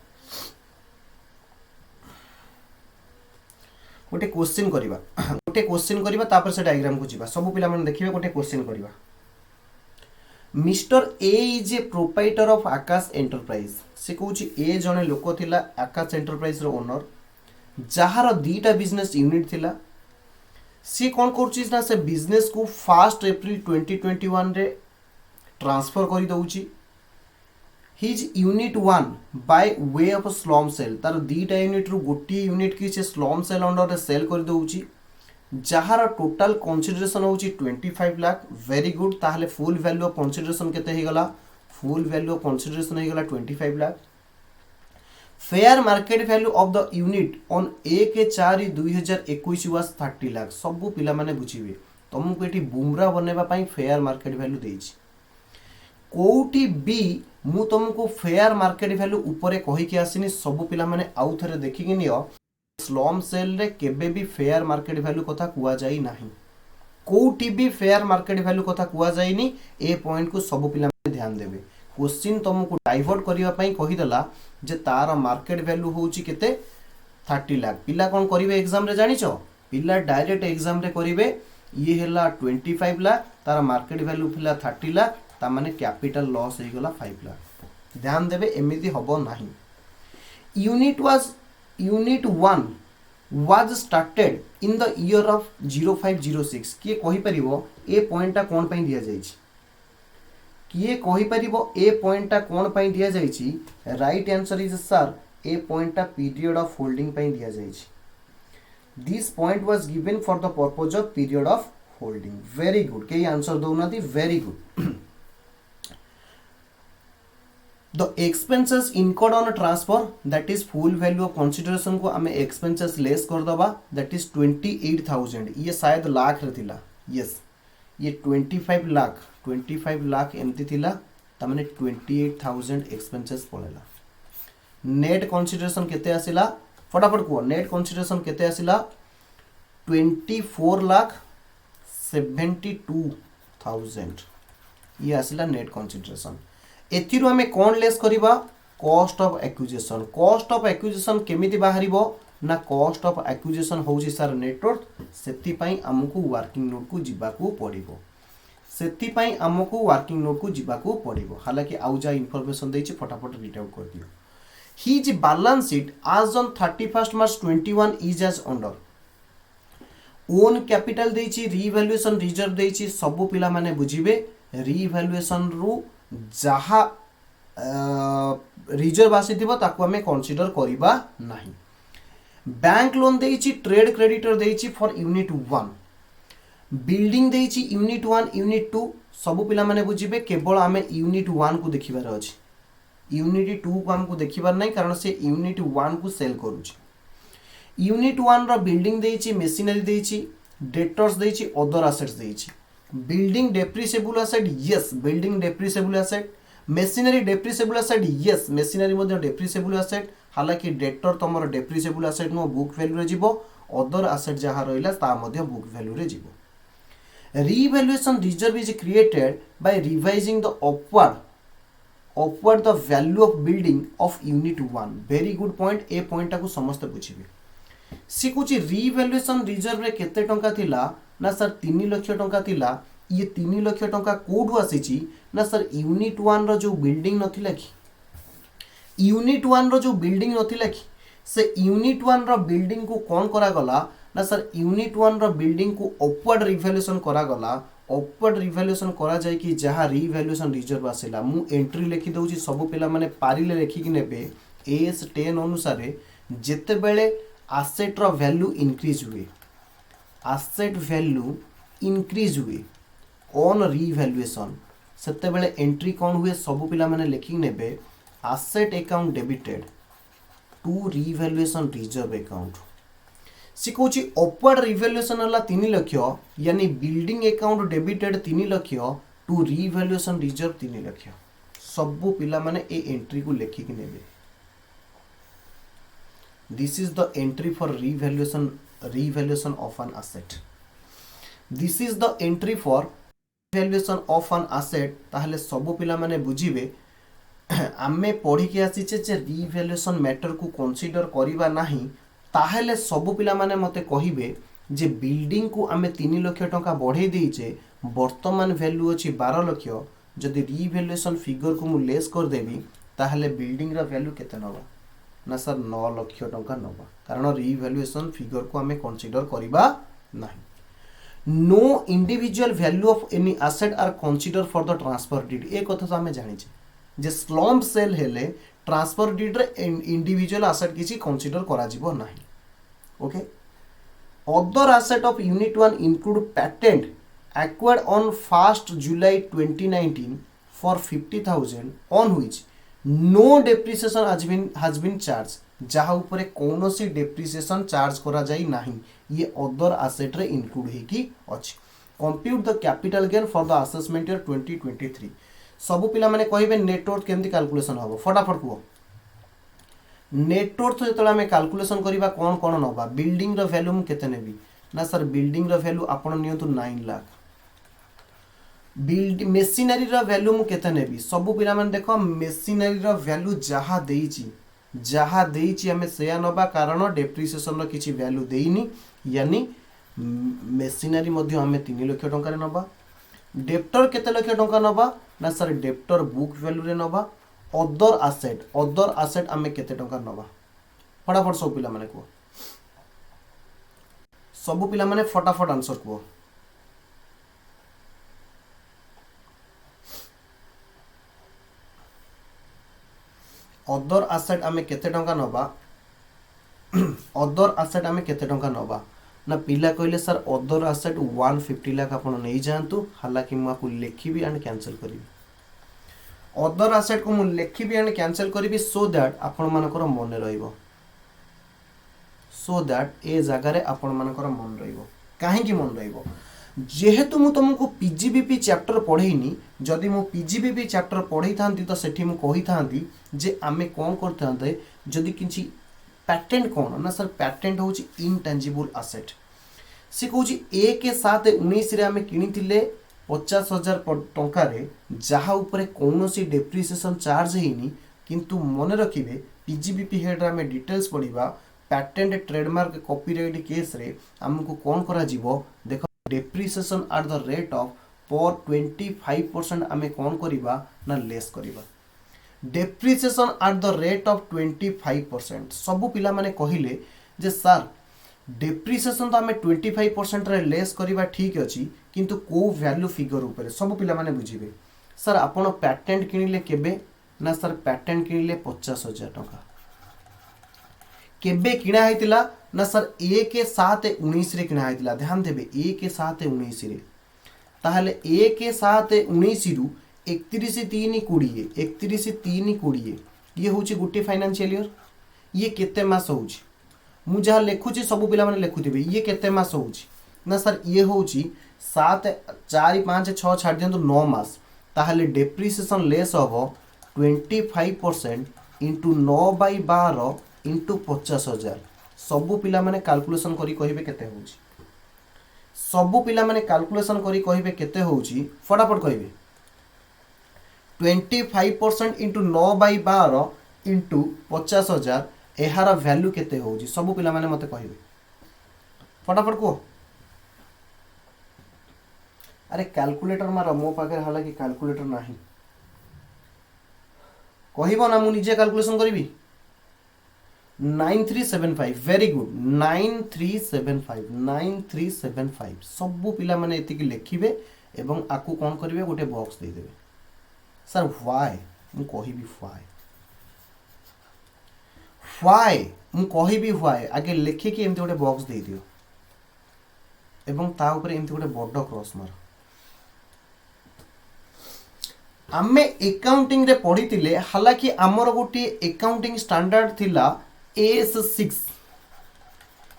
गोटे क्वेश्चन करवा तापर से डायग्राम को जीवा सब पिला माने देखिबे गोटे क्वेश्चन करवा mister A is a proprietor of Akash enterprise से कहूची ए जने लोक थिला आकाश एंटरप्राइज रो ओनर जहार दीटा बिजनेस यूनिट थिला सी कौन करुची ना से बिजनेस को 1 एप्रिल 2021 रे ट्रांसफर कर दउची his unit 1 by way of slump sale तार दीटा यूनिट रु गोटी यूनिट की से स्लम सेल अंडर रे सेल कर दउची जहार टोटल कंसीडरेशन होची 25 लाख वेरी गुड ताहले फुल वैल्यू ऑफ कंसीडरेशन केते हे गला फुल वैल्यू ऑफ कंसीडरेशन हे गला 25 lakh fair market value of the unit on 1/4/2021 was 30 lakh सब पिला माने बुझिबे तुमको एटी बुमरा बनेबा पई फेयर मार्केट वैल्यू देइछि कोठी बी मु तुमको फेयर मार्केट वैल्यू ऊपर कहि के आसिनी सब पिला माने आउ थरे देखि कि नियो स्लम सेल रे केबे भी फेयर मार्केट वैल्यू कथा कुआ जाई नाही कोठी भी फेयर मार्केट वैल्यू कथा कुआ जाईनी ए पॉइंट को सब पिला माने ध्यान देबे क्वेश्चन तुमको डाइवर्ट करिवा पई कहि दला जे तार मार्केट वैल्यू होउची केते 30 लाख पिला कोन करिवे एग्जाम रे जानिचो पिला डायरेक्ट एग्जाम रे करिवे ये हैला 25 लाख तार मार्केट वैल्यू फिला 30 लाख ता माने कैपिटल लॉस हे गला 5 लाख ध्यान देबे एमिति हबो नाही unit 1 was started in the year of 0506 किए कहि परिबो ए पॉइंटटा कोन पई दिया जाईछि किए कहि परिबो ए पॉइंटटा कोन पई दिया जाईछि राइट आंसर इज सर ए पॉइंटटा पीरियड ऑफ होल्डिंग पई दिया जाईछि this point was given for the purpose of period of holding very good के आंसर दोना दी very good the expenses incurred on a transfer that is full value of consideration को हमें expenses less कर दबा that is 28,000 ये शायद लाख रे थिला yes ये 25 लाख एमती थिला त माने 28,000 expenses पड़ेला net consideration केते आसिला फटाफट को net consideration केते आसिला 24,72,000 ये आसिला net consideration एथिरु हमें कौन लेस करिबा कॉस्ट ऑफ एक्विजिशन केमिति बाहरिबो ना कॉस्ट ऑफ एक्विजिशन होउची सर नेटवर्क सेति पई हमकु वर्किंग नोट को जिबाकू पड़िबो हालांकि आउ जा इंफॉर्मेशन देछि फटाफट रीड आउट कर दियो his balance sheet as on 31 March 21 is as under own capital देछि रीवैल्यूएशन रिजर्व देछि सब पिला माने बुझिबे रीवैल्यूएशन रु जहा रिजर्व आसीथिबो ताकू हमें कंसीडर करिबा नाही बैंक लोन देछि ट्रेड क्रेडिटर देछि फॉर यूनिट 1 बिल्डिंग देछि यूनिट 1 यूनिट 2 सब पिला माने बुझिबे केवल हमें यूनिट 1 को देखिबार अछि यूनिट 2 को हमको देखिबार नै कारण से यूनिट 1 को सेल करूछि यूनिट 1 रो बिल्डिंग देछि मशीनरी देछि डेटर्स देछि अदर एसेट्स देछि building depreciable asset yes building depreciable asset machinery depreciable asset yes machinery मध्ये डेप्रिसिएबल एसेट हालांकि डेटर तमरो depreciable asset no book value रे जीवो अदर एसेट जहा रहिला ता मध्ये बुक वैल्यू रे जीवो revaluation reserve is created by revising the upward the value of building of unit 1 very good point A point को समस्त बुझिबे सी कुछ रीवैल्यूएशन रिजर्व रे केते टंका थिला ना सर 3 लाख टंका थिला ये 3 लाख टंका कोडू आसीची ना सर यूनिट 1 रो जो बिल्डिंग नथिला कि यूनिट 1 रो जो बिल्डिंग नथिला कि से यूनिट 1 रो बिल्डिंग को कोन करा गला ना सर यूनिट 1 रो बिल्डिंग को अपवर्ड रिवैल्यूएशन करा गला अपवर्ड रिवैल्यूएशन करा जाय कि जहा रिवैल्यूएशन रिजर्व आसेला मु एंट्री लिखि दउची सब पिला माने पारिले लिखि कि नेबे एस 10 अनुसार जेते बेले एसेट रो वैल्यू इंक्रीज हुए एसेट वैल्यू इंक्रीज हुए ऑन रिवैल्यूएशन सेतेबेले एंट्री कौन हुए सब पिला माने लिखि नेबे asset account debited to revaluation reserve account. सी कहूँ अपवर्ड रिवैल्यूएशन है 3 लाख यानी building account debited 3 lakh to revaluation reserve 3 lakh. सबू पिला माने ए एंट्री को लेखिक नेबे। This is the entry for revaluation of an asset. This is the entry for revaluation of an asset. ताहले सबू पिला माने बुझिबे आमे पढ़ी के आसीचे जे रिवैल्यूएशन मैटर को कंसीडर करिबा नाही। ताहले सबू पिला माने मते कहिबे जे बिल्डिंग को आमे 3 लाख टंका बढ़े देइचे वर्तमान वैल्यू अछि 12 लाख। जदि रिवैल्यूएशन फिगर को मु लेस कर देबी ताहले बिल्डिंग रा वैल्यू केते नबा ना सर 9 लाख टंका नबा कारण रिवैल्यूएशन फिगर को आमे कंसीडर करिबा नाही। No individual value of any asset are consider for the transfer deed. ए कथा तो आमे जानिचे जे स्लम्प सेल हेले ट्रांसफर डीड रे इंडिविजुअल एसेट किसी कंसीडर करा जिवो नाही। Okay other asset of unit 1 include patent acquired on 1st July 2019 for 50,000 on which no depreciation has been charged। जहाँ ऊपर कौन सी डेप्रिसिएशन चार्ज करा जाई नहीं ये अदर एसेट रे इंक्लूड हेकी अछि। Compute the capital gain for the assessment year 2023। सब पिला माने कहिबे नेटवर्थ केमती कैलकुलेशन हबो फटाफट कुओ। नेटवर्थ जेतला हमें कैलकुलेशन करिबा कोन कोन नबा बिल्डिंग रो वैल्यू मु केते नेबी ना सर बिल्डिंग रो वैल्यू आपण नियंतु 9 लाख। बिल्ड मेसिनरी रो वैल्यू मु केते नेबी सबु पिला माने देखो मेसिनरी रो वैल्यू जहा देइची हमें सेया नबा कारण डेप्रिसिएशन रो किछि वैल्यू देइनी यानी मेसिनरी मध्ये हमें 3 लाख टंका रे नबा। डेप्टर केते लाख टंका नबा ना सर डेप्टर बुक वैल्यू रे नबा। अदर एसेट हमें केते टंका नबा फटाफट सब पिला माने को सब पिला माने फटाफट आंसर को। अदर एसेट आमे केते टंका नबा अदर एसेट आमे केते टंका नबा ना पिला कहले सर अदर एसेट 150 लाख आपण नै जानतु हालांकि मु आपको लिखिबी एंड कैंसिल करिबी। अदर एसेट को मु लिखिबी एंड कैंसिल करिबी सो दैट आपण मानकर मन रहइबो सो दैट ए जगह रे आपण मानकर मन रहइबो काहे की मन रहइबो जेहेतु मु तुमको पीजीबीपी चैप्टर पढ़ेनी जदि मु पीजीबीपी चैप्टर पढ़ई थांती तो सेठी मु कहि थांती जे आमे कोन करथांते जदि किछि पैटेंट कोन ना सर पैटेंट होची इनटेंजिबल एसेट। से कहूची 1/7/19 रे आमे किनिथिले 50,000 टंका रे जहा ऊपर कौनसी डेप्रिसिएशन चार्ज हेनी किंतु मन रखिबे पीजीबीपी हेड रे आमे डिटेल्स पढ़िबा पैटेंट ट्रेडमार्क कॉपीराइट केस रे हमको कोन करा जीवो देखो depreciation at the rate of per 25% आमे कोन करिबा ना लेस करिबा। Depreciation at the rate of 25% सबु पिला माने कहिले जे सर डेप्रिसिएशन तो आमे 25% रे लेस करिबा ठीक अछि किंतु को वैल्यू फिगर ऊपर सबु पिला माने बुझिबे सर आपण पैटेंट किनिले केबे ना सर पैटेंट किनिले 50,000 टंका केबे किना हैतिला ना सर 1/7/19 रे किना हैतिला ध्यान देबे 1/7/19 रे ताहले 1/7/19 रु 31/3/20 ये होची गुटे फाइनेंशियल ईयर ये केते मास होची मु जहा लेखुची सब पिला माने लेखुथिबे ये केते मास होची ना सर ये होची 7 4 5 6 छाड़ दियंतु 9 मास ताहले डेप्रिसिएशन लेस होबो 25% इंटू 9/12 इंटू 50,000 सबु पिला माने कैलकुलेशन करी कहिबे केते होची सबु पिला माने कैलकुलेशन करी कहिबे केते होची फटाफट कहिबे 25% इंटू 9/12 इंटू 50,000 एहार वैल्यू केते होची सबु पिला माने मते कहिबे फटाफट को। अरे कैलकुलेटर मार मो पाखे हालांकि कैलकुलेटर नाही कहिबो ना मु निजे कैलकुलेशन करिवि 9375 वेरी गुड 9375 सबु पिला माने एतिकी लेखिबे एवं आकु कोन करिवे गोटे बॉक्स दे देबे सर व्हाई मु कहिबी व्हाई मु कहिबी व्हाई आगे लेखि कि एमते गोटे बॉक्स दे दियो एवं ता ऊपर एमते गोटे बड्ड क्रॉस मार आमे एकाउंटिंग रे पढ़ी थिले हालांकि आमर गोटे एकाउंटिंग स्टैंडर्ड थिला AS6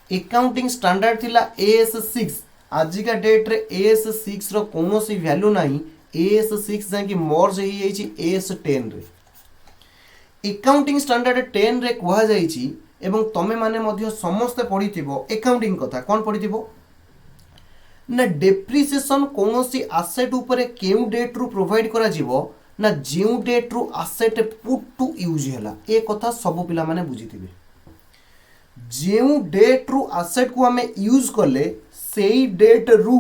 एकाउंटिंग स्टैंडर्ड थिला AS6 आजिका डेट रे AS6 रो कोनोसी वैल्यू नाही AS6 जाकी मर्ज हो जाइछि AS10 रे एकाउंटिंग स्टैंडर्ड 10 रे कुहा जाइछि एवं तमे माने मध्य समस्त पढ़िथिबो एकाउंटिंग कथा कोन पढ़िथिबो ना डेप्रिसिएशन कोनोसी एसेट उपरे केउ डेट रु प्रोवाइड करा जिवो ना जेउ डेट रु एसेट पुट टू यूज हैला ए कथा सब पिला माने बुझिथिबे जेउ डेट रु एसेट को हमें यूज करले सेई डेट रु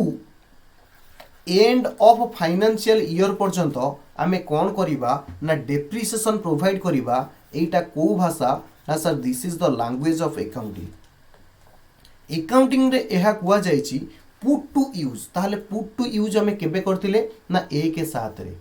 एंड ऑफ फाइनेंशियल ईयर पर्यंत आमे कोन करिबा ना डेप्रिसिएशन प्रोवाइड करिबा एटा को भाषा ना sir this is the language of accounting रे एहा कुआ जाइछि पुट टू यूज ताहले पुट टू यूज हमें केबे करथिले ना ए के साथ रे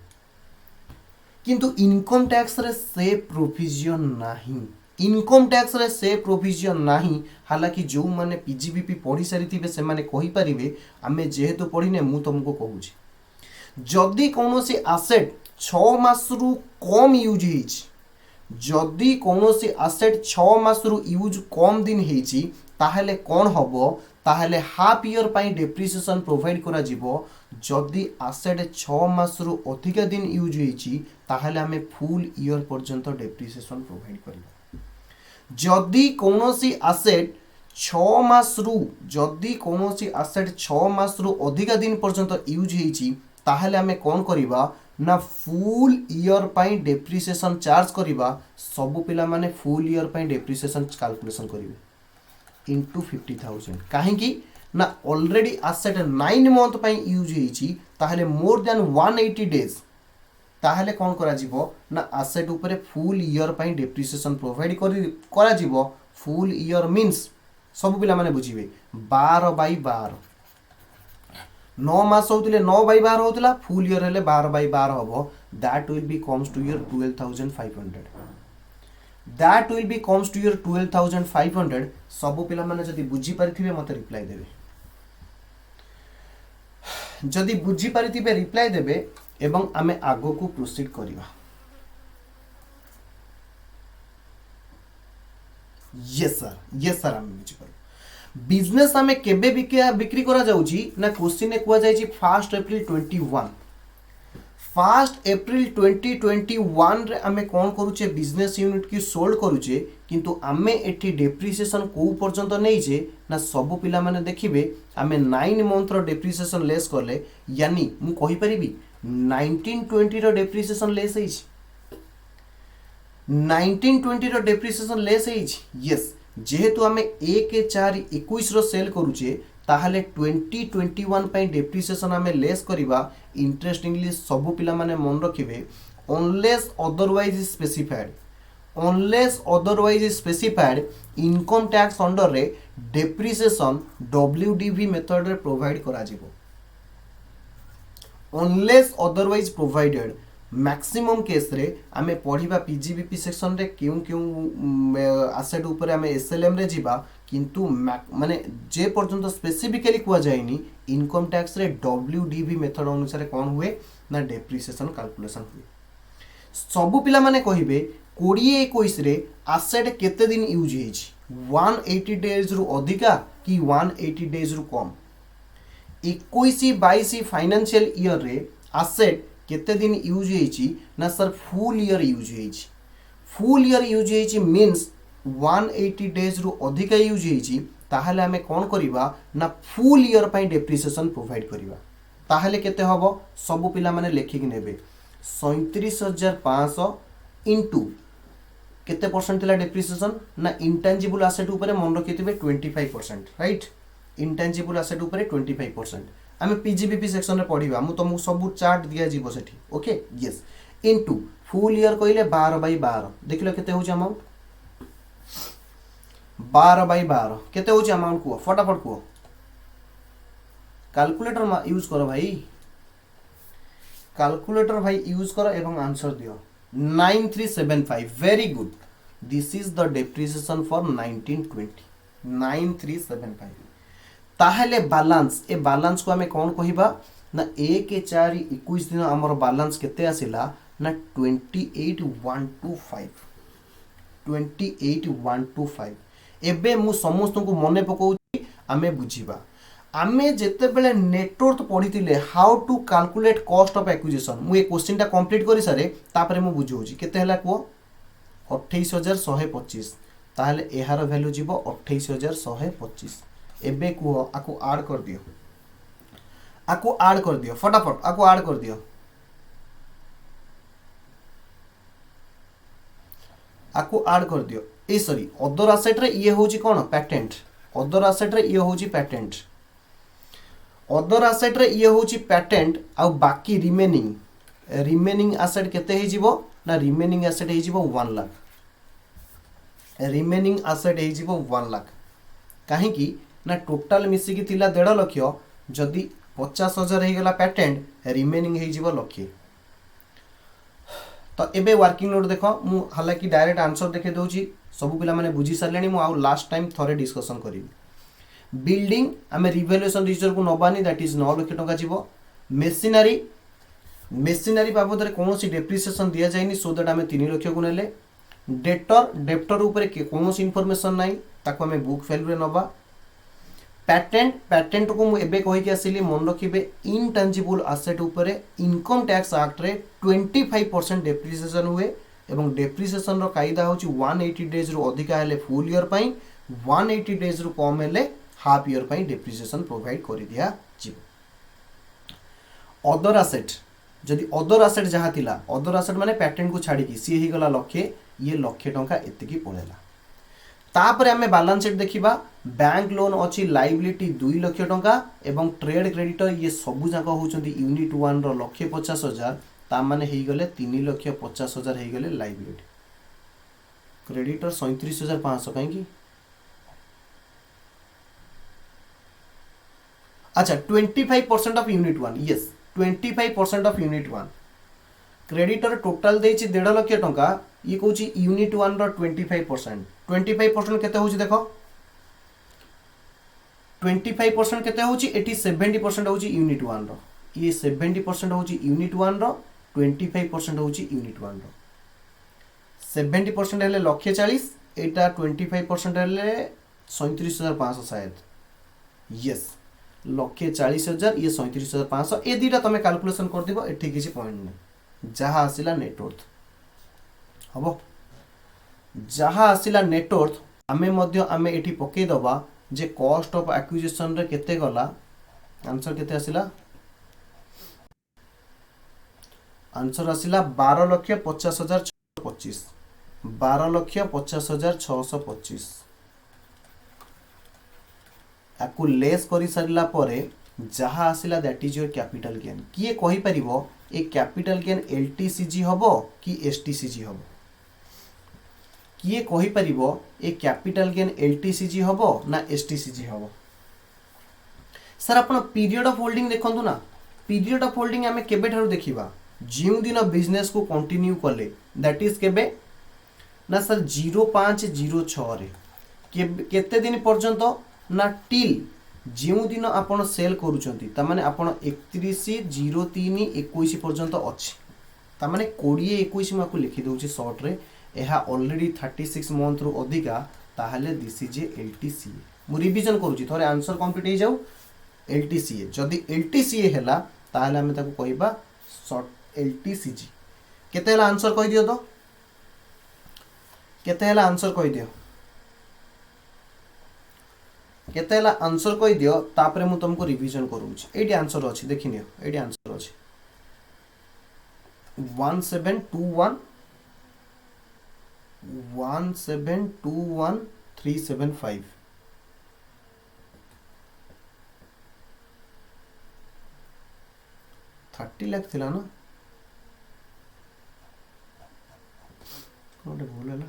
किंतु इनकम टैक्स रे से प्रोविजन नाही इनकम टैक्स रे से प्रोविजन नाही हालांकि जो माने पीजीबीपी पढ़ी सारी थिबे से माने कहि परिबे आमे जेहेतु पढ़िने मु तुमको कहूची जदी कोनोसी एसेट 6 मास रु कम यूज हिच जदी कोनोसी एसेट 6 मास रु यूज कम दिन हिची ताहले कोन हबो ताहले हाफ ईयर पाई डेप्रिसिएशन प्रोवाइड करा जिवो जदी एसेट 6 मास रु अधिक दिन यूज हिची ताहले हमें फुल ईयर पर्यंत डेप्रिसिएशन प्रोवाइड करिबो जदी कोनोसी एसेट 6 मास रु जदी कोनोसी एसेट 6 मास रु अधिक दिन पर्यंत यूज हिची ताहले हमें कोन करिबा ना फुल ईयर पाई डेप्रिसिएशन चार्ज करिबा सब पिला माने फुल ईयर पाई डेप्रिसिएशन कैलकुलेशन करिवे इंटू 50,000 कहीं ना ऑलरेडी एसेट 9 मंथ पाई यूज हिची ताहले मोर देन 180 डेज ताहले कौन करा जिवो ना एसेट ऊपर फुल ईयर पाई डेप्रिसिएशन प्रोवाइड करा जिवो फुल ईयर मींस सब पिला माने बुझिबे 12/12 9 मास होतिले 9/12 होतिला फुल ईयर हेले 12/12 हबो that will be comes to your 12,500 that will be comes to your 12,500 सब पिला माने जदी बुझी परिथिबे मते रिप्लाई देबे जदी बुझी परिथिबे रिप्लाई देबे एवं आमे आगो को प्रोसीड करिवा यस सर आमे बुझी पर बिजनेस आमे केबे बिक्री करा जाउची ना क्वेश्चन ने कुआ जायची 1 अप्रैल 21 1 अप्रैल 2021 रे आमे कोन करूचे बिजनेस यूनिट की सोल्ड करूचे किंतु आमे एठी डेप्रिसिएशन को पर्यंत नै जे ना सब पिला माने देखिबे आमे 9 मंथ रो डेप्रिसिएशन लेस करले यानी मु कहि परिबी 1920 रो डेप्रिसिएशन लेस होइछ 1920 रो डेप्रिसिएशन लेस होइछ यस जेहेतु आमे 1/4/21 रो सेल करूचे ताहले 2021 पाई डेप्रिसिएशन आमे लेस करिबा इंटरेस्टिंगली सब पिला माने मन रखिबे unless otherwise specified income tax under रे डेप्रिसिएशन WDV मेथड रे प्रोवाइड करा जिवो unless otherwise provided maximum case रे आमे पढ़िबा पीजीबीपी सेक्शन रे क्यों एसेट ऊपर आमे एसएलएम रे जिबा किंतु माने जे पर्यंत स्पेसिफिकली कुआ जायनी इनकम टैक्स रे WDV मेथड अनुसार कोन हुए ना डेप्रिसिएशन कैलकुलेशन हुए सब पिला माने कहिबे 2021 रे एसेट केते दिन यूज हिची 180 डेज रु अधिका कि 180 डेज रु कम 21-22 फाइनेंशियल ईयर रे एसेट केते दिन यूज हिची ना सर फुल ईयर यूज हिची फुल ईयर यूज हिची मींस 180 डेज रु अधिक यूज हिची ताहले हमें कोन करिबा ना फुल ईयर पाई डेप्रिसिएशन प्रोवाइड करिबा ताहले केते हबो सब पिला माने लेखिक नेबे 37,500 इनटू केते परसेंट थिला डेप्रिसिएशन ना इंटेंजिबल एसेट ऊपर मन रखिथिबे 25% राइट इंटेंजिबल एसेट ऊपर 25% आमे पीजीबीपी सेक्शन रे पढिबा मु तुमको सब चार्ट दिया जीवो सेठी okay yes into full year कइले 12/12 देखिलो केते होची अमाउंट 12/12 केते होची अमाउंट को फटाफट को कैलकुलेटर यूज करो भाई कैलकुलेटर भाई यूज करो एवं आंसर दियो 9375 very good this is the depreciation for 1920 9375 ताहले बैलेंस ए बैलेंस को हमें कौन कहिबा ना 1/4/21 दिन हमर बैलेंस केते आसिला ना 28,125 28,125 एबे मु समस्त को मने पकाउची आमे बुझीबा आमे जेतेबेले नेटवर्थ पढ़ी how to calculate cost of acquisition मु ये क्वेश्चन टा कंप्लीट करी सारे तापरे मु बुझौची केते हला को 28,125 ताहले एहार वैल्यू जीवो 28,125 एबे को आको ऐड कर दियो फटाफट आको ऐड कर दियो ए सॉरी अदर एसेट रे ये होची कोन पैटेंट अदर एसेट रे ये होची पैटेंट आ बाकी रिमेनिंग एसेट केते हे जीवो ना रिमेनिंग एसेट हे जीवो 1 लाख काहे कि ना टोटल मिसी की थिला 1.5 लाख जदी 50,000 हे गला पैटेंट रिमेनिंग हे जीवो लक्षे तो एबे वर्किंग नोट देखो मु हालांकि डायरेक्ट आंसर देखे दोची सब पिला माने बुझी सारलेनी मु आउ लास्ट टाइम थोरे डिस्कशन करी बिल्डिंग आमे रिवैल्यूएशन रजिस्टर को नबानी दैट इज 9 लाख टका जीवो मेसिनरी बाबद रे कोनोसी डेप्रिसिएशन दिया जायनी सो दैट आमे 3 लाख को नेले डेप्टर ऊपर कोनोसी इंफॉर्मेशन नाही ताको आमे बुक वैल्यू रे नबा पैटेंट को मु एबे कहि के आसिली मन रखिबे इनटेंजिबल एसेट ऊपर इनकम टैक्स एक्ट रे 25% डेप्रिसिएशन हुए एवं डेप्रिसिएशन रो कायदा होची 180 डेज रो अधिका हेले फुल ईयर पई 180 डेज रो कम हेले हाफ ईयर पई डेप्रिसिएशन प्रोवाइड करि दिया जिवो अदर एसेट जदि अदर एसेट जहा थिला अदर एसेट माने पैटेंट को छाडी की सी ही गला लक्षे ये लक्षे टंका एते की पळेला तापर आमे बैलेंस शीट देखिबा बैंक लोन अछि लायबिलिटी 2 लाख टंका एवं ट्रेड क्रेडिटर ये सबु जाक होचंदी यूनिट 1 रो 1,50,000 ता माने हेई गले 3,50,000 हेई गले लायबिलिटी क्रेडिटर 37,500 काहे की अच्छा 25% of unit 1 yes 25% of unit 1 creditor total देछि 1.5 लाख टंका ये कहूची यूनिट 1 रो 25% केते होची देखो 25% केते होची एटी 70% होची यूनिट 1 रो ये 70% होची यूनिट 1 रो 25% होची यूनिट 1 रो 70% हेले 140 एटा 25% हेले 37,500 शायद यस 140,000 ये 37,500 ए दीटा तमे कैलकुलेशन कर दिबो एठी किछि पॉइंट नै जहा आसिला नेटवर्थ हबो जहा आसिला नेटवर्थ आमे मध्य आमे एठी पके दबा जे कॉस्ट ऑफ एक्विजिशन रे केते गला आंसर केते आसिला आंसर आसिला 12,50,625 12,50,625 आकु लेस करि सारिला परे जहा आसिला that is your capital gain किए कहि परिबो ए कैपिटल गेन एलटीसीजी हबो कि एसटीसीजी हबो किए कहि परिबो ए कैपिटल गेन एलटीसीजी हबो ना एसटीसीजी हबो सर आपण पीरियड ऑफ होल्डिंग देखंतु ना पीरियड ऑफ होल्डिंग हमें केबे ठारू देखिबा जिउ दिन बिजनेस को कंटिन्यू कले दैट इज केबे ना सर 0506 रे केते दिन पर्यंत ना टिल जिउ दिन आपण सेल करूचंती ता माने आपण 31/03/21 पर्यंत अछि ता माने 20/21 माकु लिखि दउची शॉर्ट रे एहा ऑलरेडी 36 मंथ रु अधिका ताहले दिस इज एलटीसीए मु रिवीजन करूची थोरे आंसर कंप्लीट हे जाऊ एलटीसीए जदी एलटीसीए हैला ताहले हमें ताकू कहिबा शॉर्ट एलटीसीजी केते हैला आंसर कहि दियो तो केते हैला आंसर कहि दियो केते हैला आंसर कहि दियो तापरे मु तुमको रिवीजन करूची एडी आंसर अछि देखिनियो एडी आंसर अछि 1721 1721375 30 लाख थिला ना कोटे भूल हैला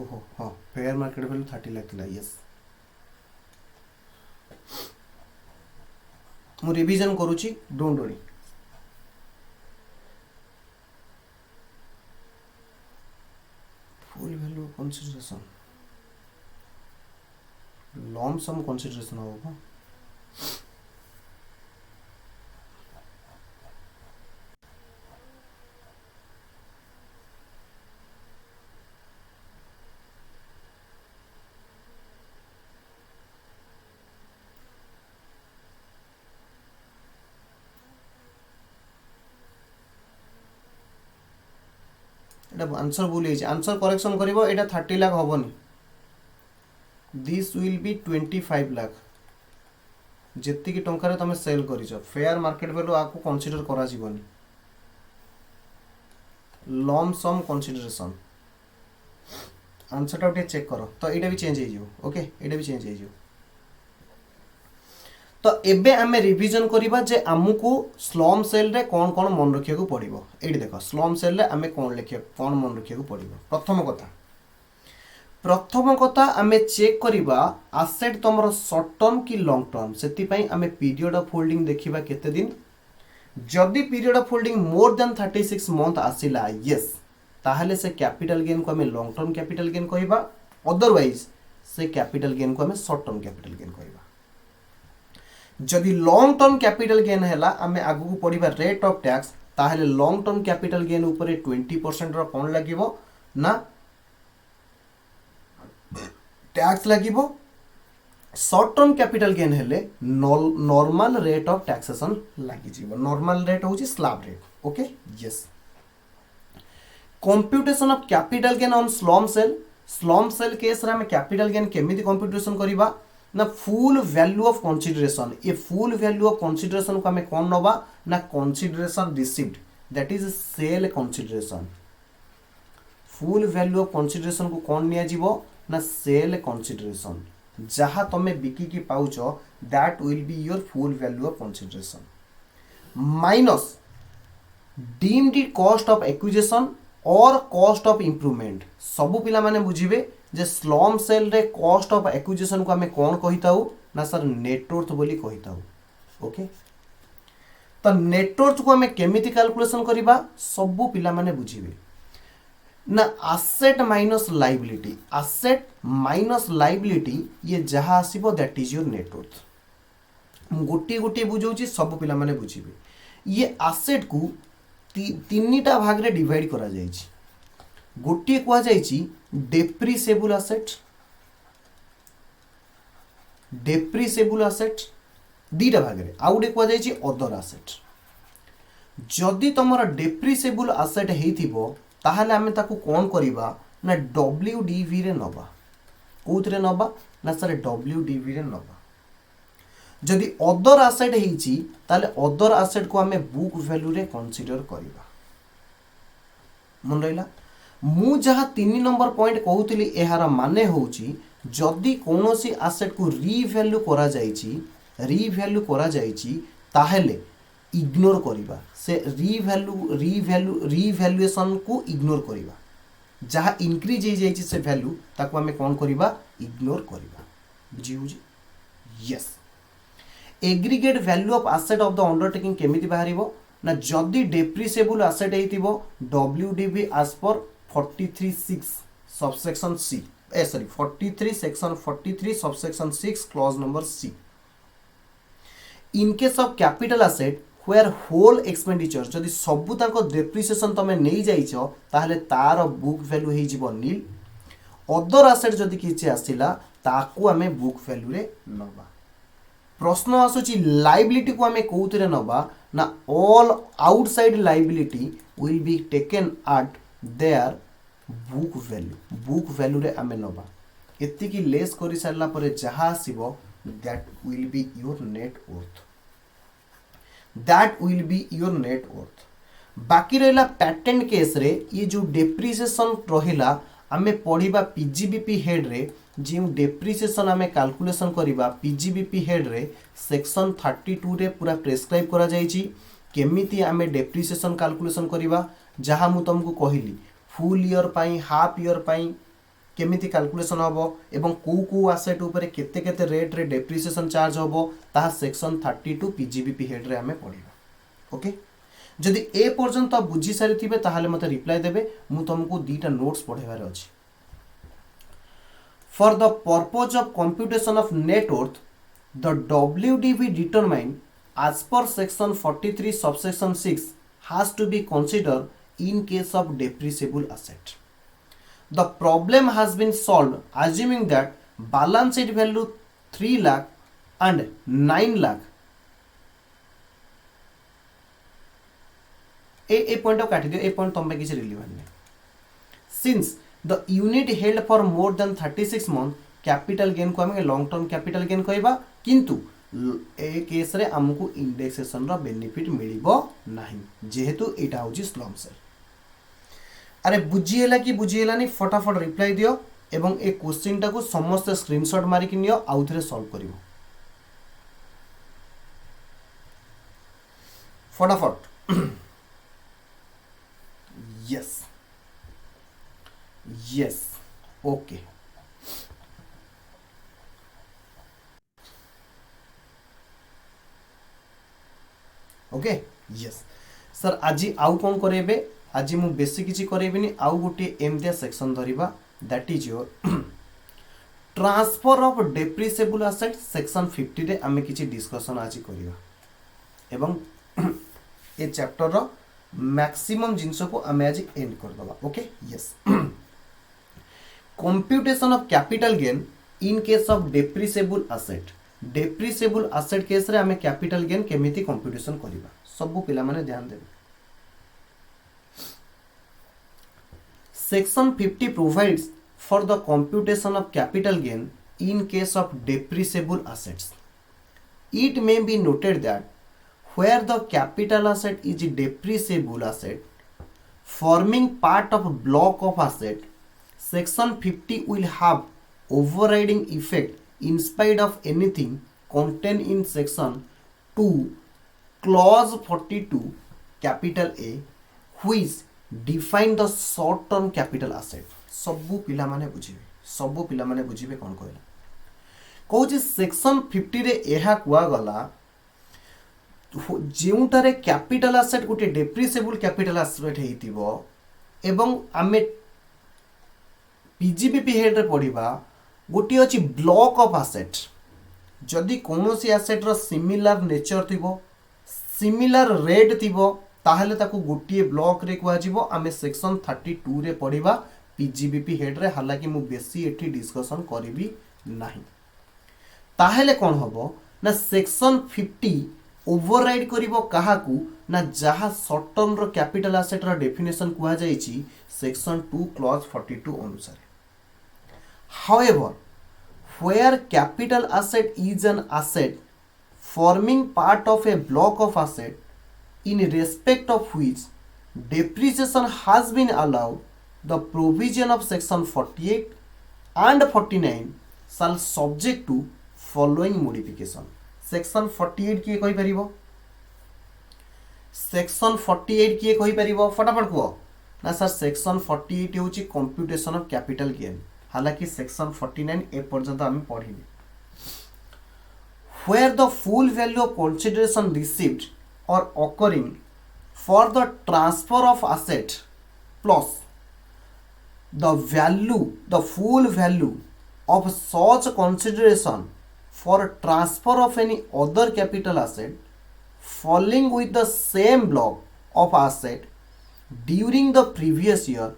ओहो हाँ फेयर मार्केट वैल्यू 30 लाख थिला यस मु रिवीजन करूची don't worry full value consideration lump sum consideration होगा এটা आंसर भूल है आंसर करेक्शन करिवो एटा 30 लाख होबनी दिस विल बी 25 लाख जेतिकी टंकार तुम सेल कर फेयर मार्केट वैल्यू आपको कंसीडर करा जीवनी लम सम कंसीडरेशन आंसर टा चेक कर तो यहाँ भी चेंज हो ओके यहाँ भी चेंज हो तो एबे आमे रिविजन करिबा जे आमुको स्लम सेल रे कौन कौन मन रखिया को पड़िबो एडी देखो स्लम सेल रे आमे कौन लिखिया कौन मन रखिया को पड़िबो प्रथम कथा आमे चेक करिबा एसेट तमरो शॉर्ट टर्म की लॉन्ग टर्म सेति पई आमे पीरियड ऑफ होल्डिंग देखिबा केते दिन जदि period of holding more than 36 month आसिला यस ताहले से कैपिटल गेन को आमे लॉन्ग टर्म कैपिटल गेन कहिबा अदरवाइज से कैपिटल गेन को आमे शॉर्ट टर्म कैपिटल गेन कहिबा जदि लॉन्ग टर्म कैपिटल गेन हैला आमे आगु को पढ़िबा रेट ऑफ टैक्स ताहले लॉन्ग टर्म कैपिटल गेन ऊपर 20% रो कोन लागिवो ना टैक्स लागिवो शॉर्ट टर्म कैपिटल गेन हेले नॉर्मल रेट ऑफ टैक्सेशन लागि जीवो नॉर्मल रेट होची slab rate okay yes computation of capital gain on slump sale case रे हम कैपिटल गेन केमिति कंप्यूटेशन करिबा ना फुल वैल्यू ऑफ कंसीडरेशन ये फुल वैल्यू ऑफ कंसीडरेशन को हमें कौन नबा ना consideration received that is sale consideration full value of consideration को कौन निया जीवो ना सेल कंसीडरेशन जहाँ तुम्हें बिकी की pouch that will be your full value of consideration minus deemed cost of acquisition और कॉस्ट ऑफ इम्प्रूवमेंट सबु पिला माने बुझिबे जे स्लम सेल रे कॉस्ट ऑफ एक्विजिशन को हमें कौन कहिताऊ ना सर नेटवर्थ बोली कहिताऊ ओके तो नेटवर्थ को हमें केमिति कैलकुलेशन करिबा सबु पिला माने बुझिबे ना एसेट माइनस लायबिलिटी ये जहाँ आसीबो दैट इज योर नेटवर्थ गोटे गोटे बुझौची सब पिला माने बुझिबे ये एसेट को तीनटा भाग रे डिवाइड करा जायछि गोटे कुआ जायछि डेप्रिसेबल एसेट दीटा भाग रे आ गोटे कुआ जायछि अदर एसेट जदि तमरा डेप्रिसेबल एसेट हेइथिबो ताहले आमे ताकू कोन करिबा ना डब्ल्यूडीवी रे नबा कोथरे नबा ना सर डब्ल्यूडीवी रे नबा जदि अदर एसेट हेइछि ताले अदर एसेट को आमे बुक वैल्यू रे कंसीडर करिबा मन रहिला मु जहाँ 3 नंबर पॉइंट कहूली एहार माने होउछि जदि कोनोसी एसेट को रीवैल्यू करा जायछि ताहले इग्नोर करिबा से रीवैल्यूएशन को इग्नोर करिबा जहाँ इंक्रीज हो जायछि से वैल्यू ताको हमें कौन करिबा इग्नोर करिबा बुझी होछि yes aggregate value of asset of the undertaking केमिति बाहरिबो ना जदि डेप्रिसिएबल एसेट हेतिबो WDV as per 43(6) subsection C 43 section 43 subsection 6 clause number C in case of capital asset where whole expenditure जदि सबु ताको डेप्रिसिएशन तमे नै जाइछो ताहले तार बुक वैल्यू हे जिवो नील अदर एसेट जदि किछि आसिला ताकू हमें बुक वैल्यू रे नबा प्रश्न आसुची लायबिलिटी को हमें कोउतरे नबा ना all outside liability will be taken at their book value रे हमें नबा एति की लेस करि सारला परे जहा आसीबो that will be your net worth बाकी रहिला पैटेंट केस रे ये जो डेप्रिसिएशन रहिला हमें पढ़िबा पीजीबीपी हेड रे जो डेप्रिसिएशन आमे कैलकुलेशन करिबा पीजीबीपी हेड रे सेक्शन 32 रे पूरा प्रेस्क्राइब करा जायछि केमिति आमे डेप्रिसिएशन कैलकुलेशन करिबा जहाँ मु तुमको कहिली फुल ईयर पाई हाफ ईयर पाई केमिति कैलकुलेशन हबो एवं को एसेट ऊपर केते केते रेट रे डेप्रिसिएशन चार्ज हबो ता सेक्शन 32 पीजीबीपी हेड रे आमे पढ़िबा ओके जदि ए पर्यंत बुझी सारी थिबे ताहले मते रिप्लाई देबे मु तुमको दीटा नोट्स पढेबार अछि For the purpose of computation of net worth, the WDV determined as per section 43 subsection 6 has to be considered in case of depreciable asset. The problem has been solved assuming that balance sheet value 3 lakh and 9 lakh a point of काटी दियो a point तुम पे किसी relevant नहीं. Since the unit held for more than 36 months, capital gain को आम long term capital gain कहबा, किंतु ए केस रे हमको इंडेक्सेशन रो बेनिफिट मिलिबो नाही जेहेतु एटा होची स्लम सेल. अरे बुझीला कि बुझीला नहीं फटाफट रिप्लाई दियो एवं ए क्वेश्चन टा को समस्त स्क्रीनशॉट मारी कि नियो आउ थरे सॉल्व करिवो फटाफट. Yes yes okay. Okay yes sir आज आउ कौन करेबे आज मु बेसी किछि करेबिनी आउ गोटे एमदिया सेक्शन धरिबा that is your transfer of depreciable asset section 50 रे आमे किछि डिस्कशन आज करिवा एवं ए चैप्टर रो मैक्सिमम जिंस को आमे आज एंड कर दबा. Okay yes computation of capital gain in case of depreciable asset. Depreciable asset case रे आमे कैपिटल गेन केमिति कंप्यूटेशन करिवा सब पिला माने ध्यान देबे. Section 50 provides for the computation of capital gain in case of depreciable assets. It may be noted that where the capital asset is a depreciable asset forming part of a block of asset, Section 50 will have overriding effect in spite of anything contained in Section 2 Clause 42 capital A which define the short term capital asset. सबू पिला माने बुझिबे कौन कहला कहूँ section 50 रे एहा कुआ गला जेउटारे कैपिटल एसेट गोटे डेप्रिसिएबल कैपिटल एसेट हेतिबो एवं आमे पीजीबीपी हेड रे पढिबा गोटे अछि ब्लॉक ऑफ एसेट. जदि कोनोसी एसेट रो सिमिलर नेचर थिबो सिमिलर रेट थिबो ताहले ताकू गोटे ब्लॉक रे कुआ जिवो. आमे सेक्शन 32 रे पढिबा पीजीबीपी हेड रे. हालांकि मु बेसी एठी डिस्कशन करिवि नाही. ताहले कोन हबो ना सेक्शन 50 ओवरराइड करिवो काहाकू ना जहा शॉर्ट टर्म रो कैपिटल एसेट रो डेफिनेशन कुआ जाईची सेक्शन 2 क्लॉज 42 अनुसार. However where capital asset is an asset forming part of a block of asset in respect of which depreciation has been allowed, the provision of section 48 and 49 shall subject to following modification. Section 48 किए कहि परिबो Section 48 किए कहि परिबो फटाफट को ना sir Section 48 होची computation of capital gain. हालांकि Section 49 ए पर्यंत हम पढ़िबे. Where the full value of consideration received or occurring for the transfer of asset plus the full value of such consideration for transfer of any other capital asset falling with the same block of asset during the previous year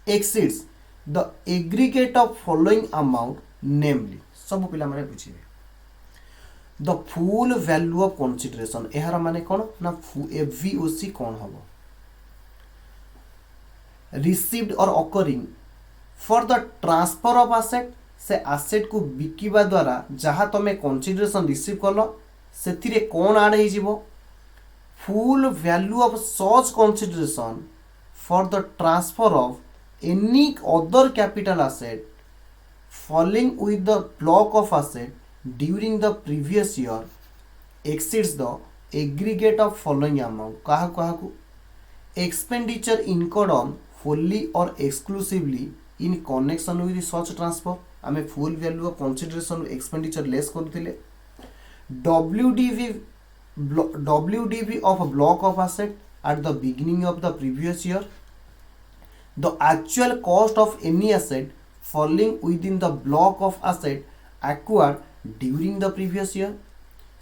exceeds the aggregate of following amount, namely सब पिला माने बुझिबे the full value of consideration एहार माने कोन ना FVOC कोन हबो received or occurring for the transfer of asset से asset को बिकिबा द्वारा जहा तमे consideration receive करलो सेथिरे कोन आड हे जिवो full value of such consideration for the transfer of any other capital asset falling with the block of asset during the previous year exceeds the aggregate of following amount. kahaku expenditure incurred on fully or exclusively in connection with such transfer. आमे full value of consideration expenditure less करथिले. WDV of a block of asset at the beginning of the previous year. The actual cost of any asset falling within the block of asset acquired during the previous year.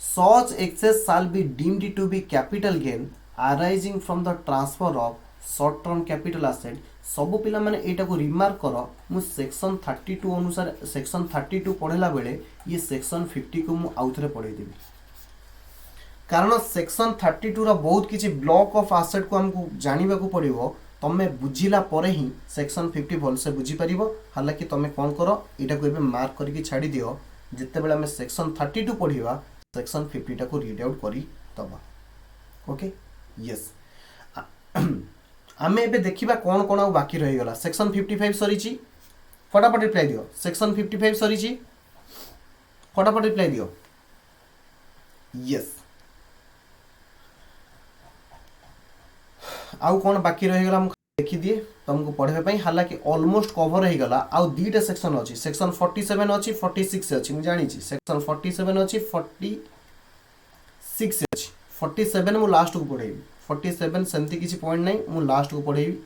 Such excess shall be deemed to be capital gain arising from the transfer of short term capital asset. सब पिला माने एटा को remark करो मु section 32 अनुसार section 32 पढ़ेला बेले ये सेक्शन 50 को मु आउथरे पढ़े देबी कारण सेक्शन 32 रा बहुत किछि ब्लॉक ऑफ एसेट को हमको जानिबा को पड़िबो तमे बुझिला परे ही सेक्शन 50 भल से बुझी परिबो हालांकि तमे कोन करो एटा को एबे मार्क करके छाड़ी दियो जत्ते बेला में सेक्शन 32 पढ़िबा सेक्शन 50 टा को रीड आउट करी तबा ओके यस आमे एबे देखिबा कोन कोन बाकी रही गला सेक्शन 55 सरीची फटाफट रिप्लाई दियो सेक्शन 55 सरीची फटाफट रिप्लाई दियो यस आउ कौन बाकी रही गला देखी दिए तुमको पढ़े हालांकि ऑलमोस्ट कवर हो गला आउ दीटा सेक्शन अच्छी सेक्शन 47 अच्छी 46 अच्छी मुझे जानी सेक्शन 47 अच्छी 46 अच्छी 47 मु लास्ट को पढ़ेबी 47 सेमती किसी पॉइंट नहीं मु लास्ट को पढ़ेबी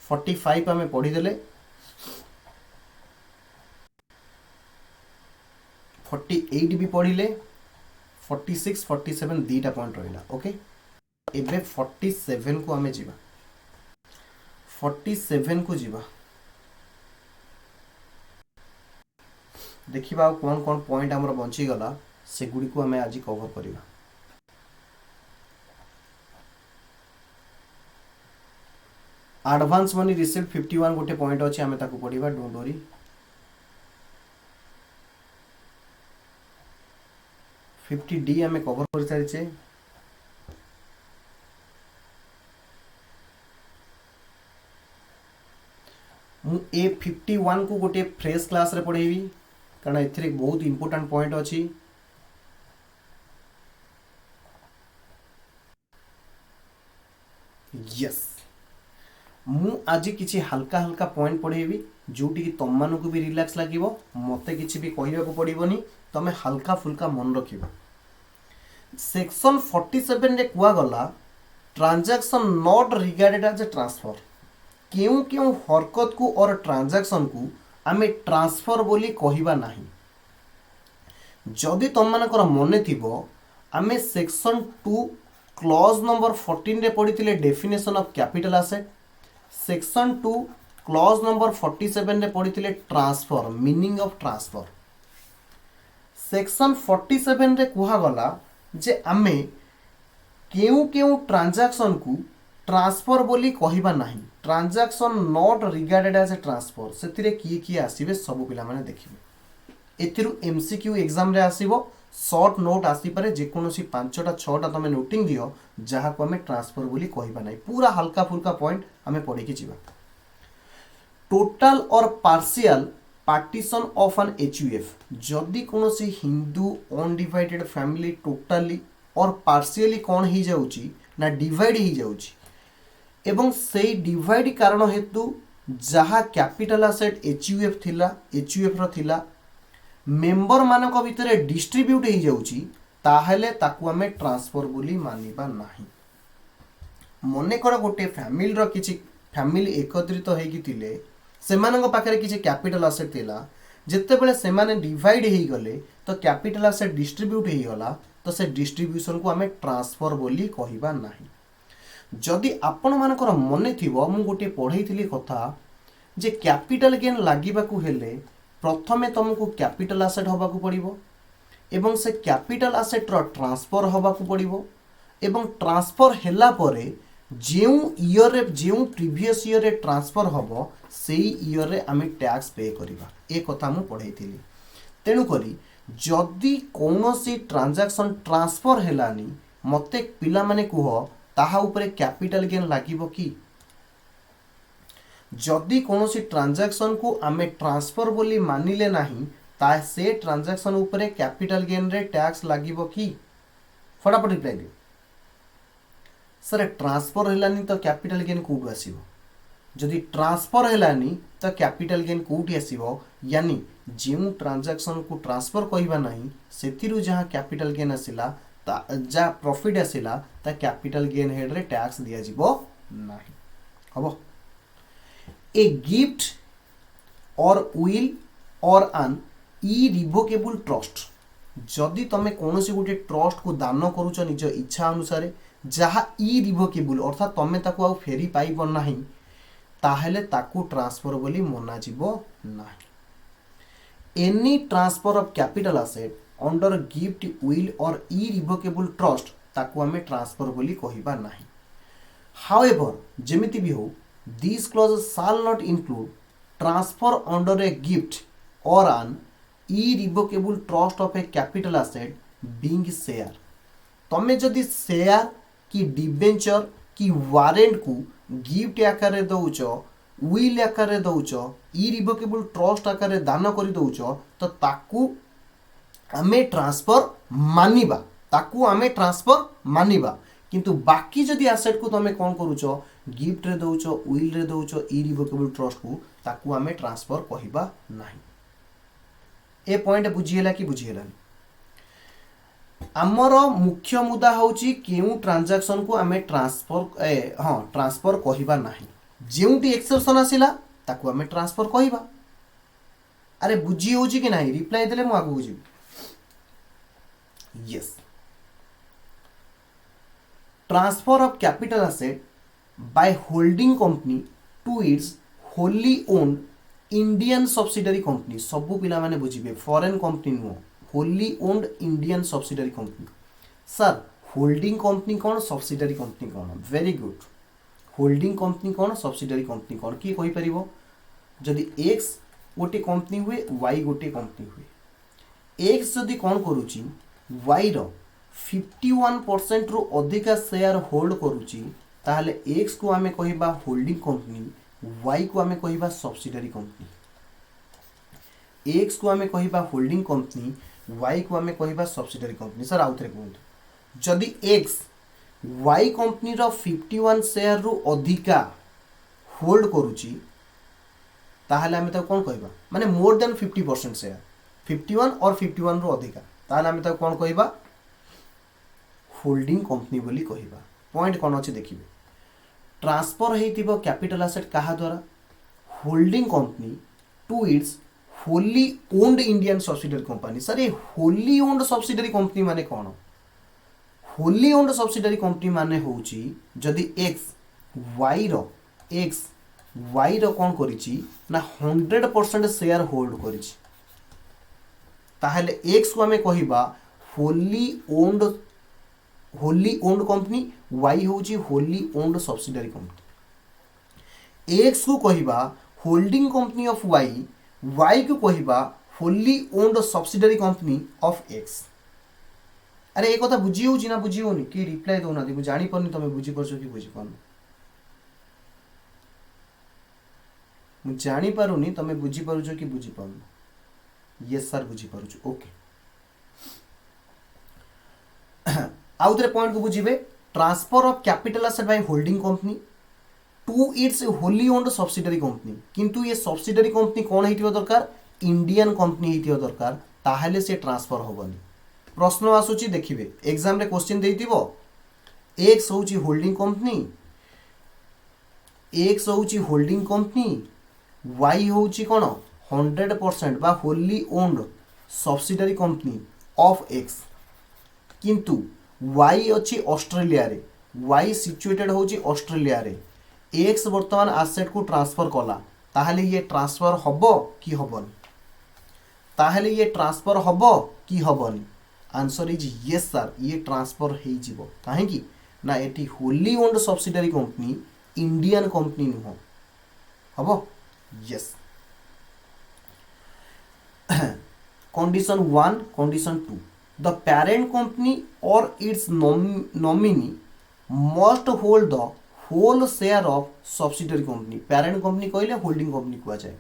45 आमे पढ़ी देले 48 भी पढ़िले 46 47 दीटा पॉइंट रहिला ओके एबे 47 को हमें जीवा 47 को जीवा देखिबा कौन कौन पॉइंट हमर बंची गला से गुडी को हमें आज कवर करिवा एडवांस मनी रिसीव 51 गोटे पॉइंट अछि हमें ताको पढिबा डोंट वरी 50D हमें कवर कर सारिछे मु ए 51 को गोटे फ्रेश क्लास रे पढ़ेबी कारण एथिरे बहुत इंपोर्टेंट पॉइंट अछि यस मु आज किछि हल्का हल्का पॉइंट पढ़ेबी जोटी कि तम मानको को भी रिलैक्स लागिवो मते किछि भी कहिबा को पड़िबोनी तमे हल्का फुल्का मन रखिबो सेक्शन 47 रे कुआ गला transaction not regarded as a transfer क्यों क्यों हरकत को और ट्रांजैक्शन को आमे ट्रांसफर बोली कहिबा नाही जदि तुम मानकर मने थिबो आमे सेक्शन 2 क्लॉज नंबर 14 रे पढ़िथिले definition of capital asset section 2 clause number 47 रे पढ़िथिले transfer meaning of transfer section 47 रे कुहा गला जे आमे केउ केउ ट्रांजैक्शन को ट्रांसफर बोली कहिबा नाही transaction not regarded as a transfer सेतिरे किए आसीबे सब पिला माने देखिबे एथिरु एमसीक्यू एग्जाम रे आसीबो शॉर्ट नोट आसी पारे जे कोनोसी 5टा 6टा तमे नोटिंग दियो जहा को हमें ट्रांसफर बोली कहिबा नाही पूरा हल्का फुल्का पॉइंट हमें पढ़ी के जीवा टोटल और partial partition of an HUF जदि कोनोसी हिंदू अनडिवाइडेड फैमिली टोटली और पार्शियली कौन ही जाउची ना डिवाइड ही जाउची एवं से डिवाइड कारण हेतु जहा कैपिटल एसेट एचयूएफ थिला एचयूएफ रो थिला मेंबर मानक भितरे डिस्ट्रीब्यूट ही जाउची ताहेले ताकू हमें ट्रांसफर बोली मानिबा नाही मने कर गोटे फैमिली रो किछि फैमिली एकत्रित हेकी थिले सेमानक पाखरे किछि कैपिटल एसेट थिला जेते बेले सेमाने डिवाइड ही गले तो कैपिटल एसेट डिस्ट्रीब्यूट ही गला तो से डिस्ट्रीब्यूशन को हमें ट्रांसफर बोली कहिबा नाही जदि आपण मानकर मने थिबो मु गोटे पढ़ेइथिली कथा जे कैपिटल गेन लागिबाकू हेले प्रथमे तुमको कैपिटल एसेट होबाकू पड़िबो एवं से कैपिटल एसेट रो ट्रांसफर होबाकू पड़िबो एवं ट्रांसफर हेला परे जेउ ईयर रे जेउ प्रीवियस ईयर रे ट्रांसफर होबो सेई ईयर रे आमे टैक्स पे करिबा ए कथा मु पढ़ेइथिली तेनु करी जदि कौनसी ट्रांजैक्शन ट्रांसफर हेलानी मते पिला माने कुह ताहा उपरे कैपिटल गेन लागिबो की जदि कौनसी ट्रांजैक्शन को आमे ट्रांसफर बोली मानिले नाही ता से ट्रांजैक्शन उपरे कैपिटल गेन रे टैक्स लागिबो की फटाफट रिप्लाई दियो सर ट्रांसफर हेलानी तो कैपिटल गेन कोड आसीबो जदि ट्रांसफर हेलानी तो कैपिटल गेन कोड आसीबो यानी जेउ ट्रांजैक्शन को ट्रांसफर कहिबा नाही सेतिरु जहां कैपिटल गेन आसिला जा प्रॉफिट आसिला ता कैपिटल गेन हेड रे टैक्स दिया जिवो नाही हबो a gift or will or an irrevocable trust जदि तुम कौन गोटे ट्रस्ट को दान करुच निज इच्छा अनुसार जहाँ इरिवोकेबल अर्थात तुम ताको आउ फेरी पाइब ना ताहेले ताकू ट्रांसफर बोली मना जीवो नाही। Any transfer of capital asset under gift will और इरिवोकेबल ट्रस्ट ताकू आमे ट्रांसफर बोली कहिबा नाही। हाउएवर जेमिति भी हो this clause shall not include transfer under a gift or an irrevocable trust of a capital asset being share. तमे जदि शेयर कि डिबेंचर कि वारेंट को गिफ्ट आकार दौच विल आकार दौच इरिवोकेबल ट्रस्ट आकार दान कर दौच तो ताकू आमे ट्रांसफर मानिबा किंतु बाकी जदि एसेट को तमे कौन करूच गिफ्ट रे दौच विल रे दौच इरिवोकेबल ट्रस्ट को ताकू आमे ट्रांसफर कहिबा नाही। ए पॉइंट बुझीला कि बुझीलानी आमर मुख्य मुद्दा होची केउ ट्रांजैक्शन को आमे ट्रांसफर कहिबा नाही। जेउटी एक्सेप्शन आसिला ताकू आमे ट्रांसफर कहिबा। अरे बुझी होची कि नाही रिप्लाई देले मु आगु बुझी। Yes transfer of capital asset by holding company to its wholly owned Indian subsidiary company सबु पिला माने बुझिबे फॉरेन कंपनी नुह wholly owned Indian subsidiary company. Sir holding company कौन सब्सिडरी कंपनी कौन वेरी गुड होल्डिंग कंपनी कौन subsidiary company कौन किए कहि परिबो जदि एक्स गोटे कंपनी हुए वाई गोटे कंपनी हुए एक्स जदि कौन करूची वाई रो 51% रु अधिका शेयर होल्ड करूची ताहले एक्स को आमे कहिबा होल्डिंग कंपनी वाई को आमे कहिबा सब्सिडरी कंपनी। एक्स को आमे कहिबा होल्डिंग कंपनी वाई को आमे कहिबा सब्सिडरी कंपनी। सर आउथरे कहूँ जदि एक्स वाई कंपनी रो 51 शेयर रु अधिका होल्ड करूची ताहले आमे ताको कोन कहिबा माने मोर देन 50% शेयर 51 और 51 रु अधिका ताहले आमे ताको कोन कहिबा होल्डिंग कंपनी बोली कहिबा। पॉइंट कोन अछि देखिबे ट्रांसफर हेतिबो कैपिटल एसेट कहा द्वारा holding company to its wholly owned Indian subsidiary company. Sir ये होली ओन्ड सब्सिडरी कंपनी माने कौन होली ओन्ड सब्सिडरी कंपनी माने होची जदि एक्स वाई रो कौन करिची ना 100% शेयर होल्ड करिची ताहले एक्स को आमे कहिबा होली ओन्ड कंपनी वाई होची wholly owned subsidiary company. X को कहिबा holding company of Y Y को कहिबा wholly owned subsidiary company of X. अरे एक कथा बुझी होची ना बुझी होनी कि रिप्लाई दउना दि जानि परनी तमे बुझी परछो कि बुझी परन मु जानि पारुनी तमे बुझी परछो कि बुझी परन। यस सर बुझी परछु ओके। आउथरे पॉइंट को बुझीबे transfer of capital asset by holding company to its wholly owned subsidiary company किंतु ये सब्सिडरी कंपनी कौन हेतिबा दरकार इंडियन कंपनी हेतिबा दरकार ताहेले से ट्रांसफर होबनी। प्रश्न आसुची देखिबे एग्जाम रे क्वेश्चन देइतिबो एक्स होची होल्डिंग कंपनी वाई होची कोन 100% बा Holi owned subsidiary company of x किंतु वाई अच्छी ऑस्ट्रेलिया रे वाई सिचुएटेड होची ऑस्ट्रेलिया रे एक्स वर्तमान एसेट को ट्रांसफर कला ताहले ये ट्रांसफर हबो कि हबनी ताहले ये ट्रांसफर हबो कि हबनी आंसर इज यस सर ये ट्रांसफर हो जिवो काहेकि ना एटी wholly owned subsidiary company Indian company नुह हबो yes. Condition 1 condition 2 the parent company or its nominee must hold the whole share of subsidiary company। parent company कहले holding company कुआ जाए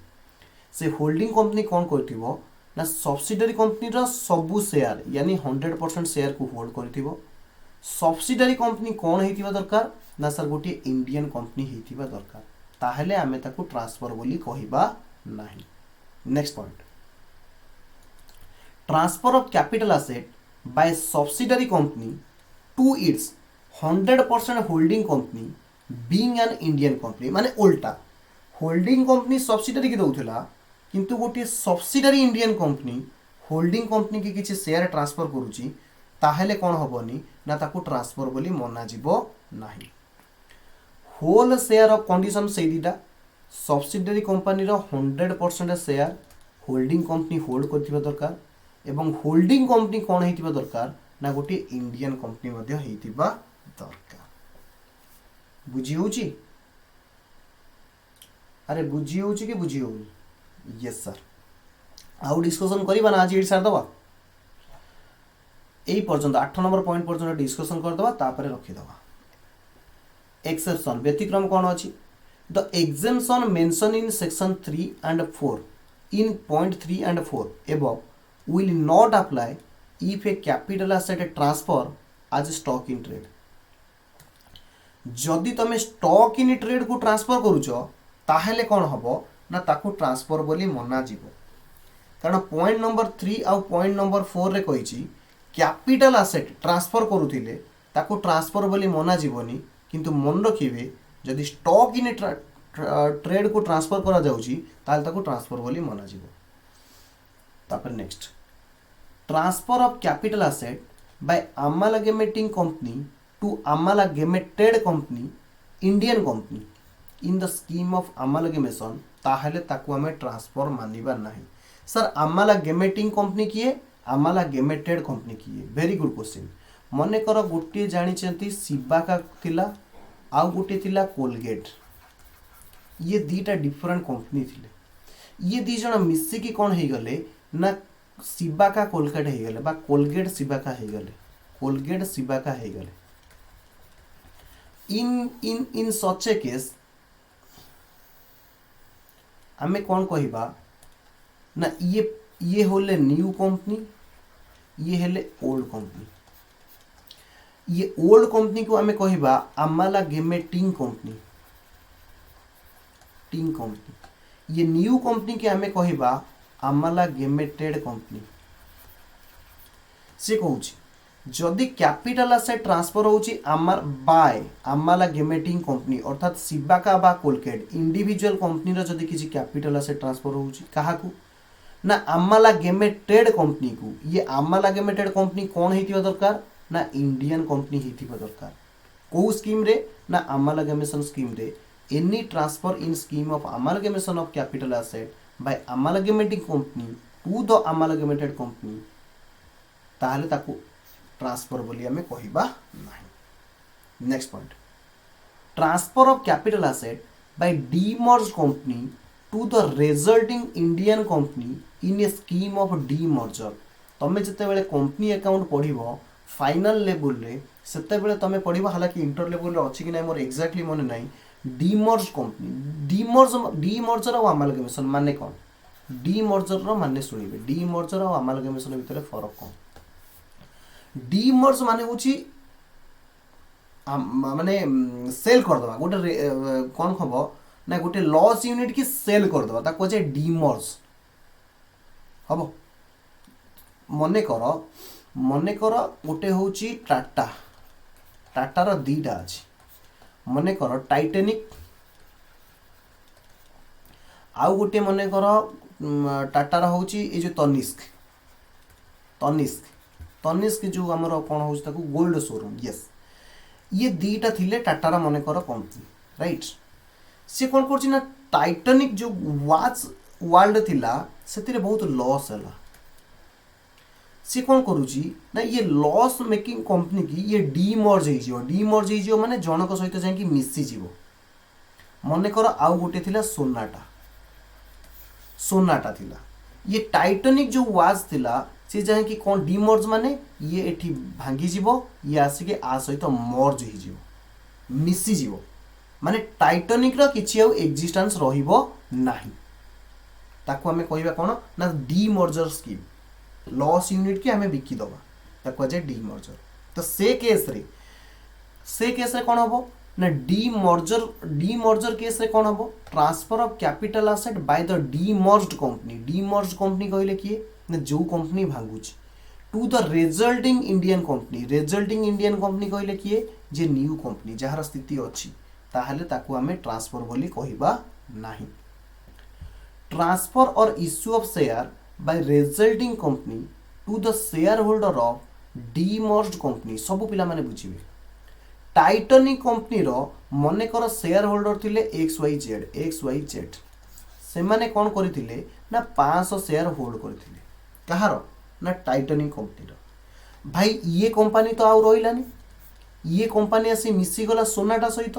से holding company कौन करथिबो ना subsidiary company रो सबु share यानी 100% शेयर को होल्ड करथिबो। subsidiary company कौन हेतिबा दरकार ना सर गोटे इंडियन कंपनी हेतिबा दरकार ताहले आमे ताको ट्रांसफर बोली कहिबा नाही। Next point transfer of capital asset by subsidiary company to its 100% holding company being an Indian company माने उल्टा होल्डिंग कंपनी सब्सिडरी की दउथला किंतु गोटे subsidiary Indian company holding company की किसी शेयर ट्रांसफर करुच्ची ताहेले कौन हबनी ना ताकू ट्रांसफर बोली मना जीवो नाही। होल शेयर ऑफ कंडीशन से दीटा subsidiary company 100% share holding company hold करथिबा दरकार एवं होल्डिंग कंपनी कौन हेतिबा दरकार ना गोटे इंडियन कंपनी मध्य हेतिबा दरकार। बुझी होची अरे बुझी होची कि बुझी होनी यस सर आउ डिस्कशन करबा ना आज एडी सार दबा एई पर्यंत 8 नंबर पॉइंट पर्यंत डिस्कशन कर दबा तापर रखि दबा। एक्सेप्शन व्यतिक्रम कौन अछि the exemption mention in section 3 and 4 in point 3 and 4 above will not apply if a capital asset transfer as stock in trade। जदि तमे स्टॉक इन ट्रेड को ट्रांसफर करूछ ताहेले कौन हबो ना ताकू ट्रांसफर बोली मना जीवो कारण पॉइंट नंबर 3 आउ पॉइंट नंबर 4 रे कहिछि कैपिटल एसेट ट्रांसफर करूथिले ताकू ट्रांसफर बोली मना जीवनी किंतु मन रखिबे जदि स्टॉक इन ट्रेड को ट्रांसफर करा जाउछि ताल ताकू ट्रांसफर बोली मना जीवो। तापर next transfer of capital asset by amalgamating company to amalgamated company Indian company in the scheme of amalgamation ताहले ताकू हमें ट्रांसफर मानिबा नहीं। सर amalgamating कंपनी किए amalgamated कंपनी किए वेरी गुड क्वेश्चन। मने कर गोटे जानी सिबाका थिला आउ गोटे थिला कोलगेट ये दीटा डिफरेंट कंपनी थिले ये दी जण मिसिकी कौन हो गले ना सिबाका कोलगेट हो गले बा कोलगेट सिबाका हो गले कोलगेट सिबाका हो गले। in such a case आमे कौन कहिबा ना ये होले न्यू कंपनी ये हेले ओल्ड कंपनी ये ओल्ड कंपनी को आमे कहिबा अमालगमेटिंग कंपनी टिंग कंपनी ये न्यू कंपनी के आमे कहिबा अमालगमेटेड कंपनी। से कहूची जदि कैपिटल एसेट ट्रांसफर होची बाय अमालगमेटिंग कंपनी अर्थात सिबाका बा कोलगेट इंडिविजुअल कंपनी रो जदि किसी कैपिटल एसेट ट्रांसफर होची काहाकू ना अमालगमेटेड कंपनी को ये अमालगमेटेड कंपनी कौन हेतिबा दरकार ना इंडियन कंपनी हेतिबा दरकार को स्कीम रे ना अमालगमेशन स्कीम रे any transfer in scheme of amalgamation of capital asset by amalgamating company to the amalgamated company ताहले ताकू ट्रांसफर बोली हमें कहिबा नहीं। Next point transfer of capital asset by demerge company to the resulting Indian company in a scheme of demerger. तमे जते बेले company account पढिबो फाइनल लेवल रे सेते बेले तमे पढिबो हालांकि इंटर लेवल रे अछि कि नै मोर एग्जैक्टली मन नै डीमर्ज कंपनी डीमर्जर और अमालगमेशन माने कोन डीमर्जर रो माने सुनिबे डीमर्जर और अमालगमेशन भितर फरक कोन। डीमर्ज माने होची माने सेल कर दवा गोटे कौन खब ना गोटे लॉस यूनिट की सेल कर दवा ताको जे डीमर्ज हबो। मने कर गोटे होची टाटा टाटा रो दीटा अछि मने कर टाइटेनिक आउ गोटे मने कर टाटा रो होची ए जो तनिष्क जो आमर कौन हो गोल्ड शोरूम यस ये दीटा थिले टाटार मन कर कंपनी राइट। सी कौन कर टाइटानिक जो वाच वर्ल्ड थिला से बहुत लॉस है सी कौन करुची ना ये लॉस मेकिंग कंपनी की ये डीमर्ज हो माने जनक सहित जाकि मिसी मन कर आउ गोटे थिला सोनाटा थिला ये टाइटानिक जो वाच थिला सी जाए कि कौन डीमर्ज माने ये एठी भांगी जीवो ये आसिके आ सहित मर्ज हो जीवो मिसी जीवो माने टाइटानिक रो किछि आउ एक्जिस्टेंस रहिबो नाही ताको हमें कहिबा कोन ना डीमर्जर स्कीम लॉस यूनिट के हमें बिकी दबा ताको जे डीमर्जर। तो से केस रे कोन हबो ना डीमर्जर केस रे कोन हबो transfer of capital asset by the demerged company कहले किए ना जो कंपनी भांगुची to the resulting Indian company कहले किए जे न्यू कंपनी जहार स्थिति अछि ताहले ताकू हमें ट्रांसफर बोली कहिबा नाही। Transfer or issue of share by resulting company to the share holder of demerged company सब पिला माने बुझिबे टाइटनिक कंपनी रो मनेकर शेयर होल्डर थिले XYZ से माने कौन करथिले ना 500 शेयर होल्ड करथिले कहार ना टाइटनिक कंपनी रो भाई ये कंपनी तो आउ रहिलानी ये कंपनी आसी मिसी गला सोनाटा सहित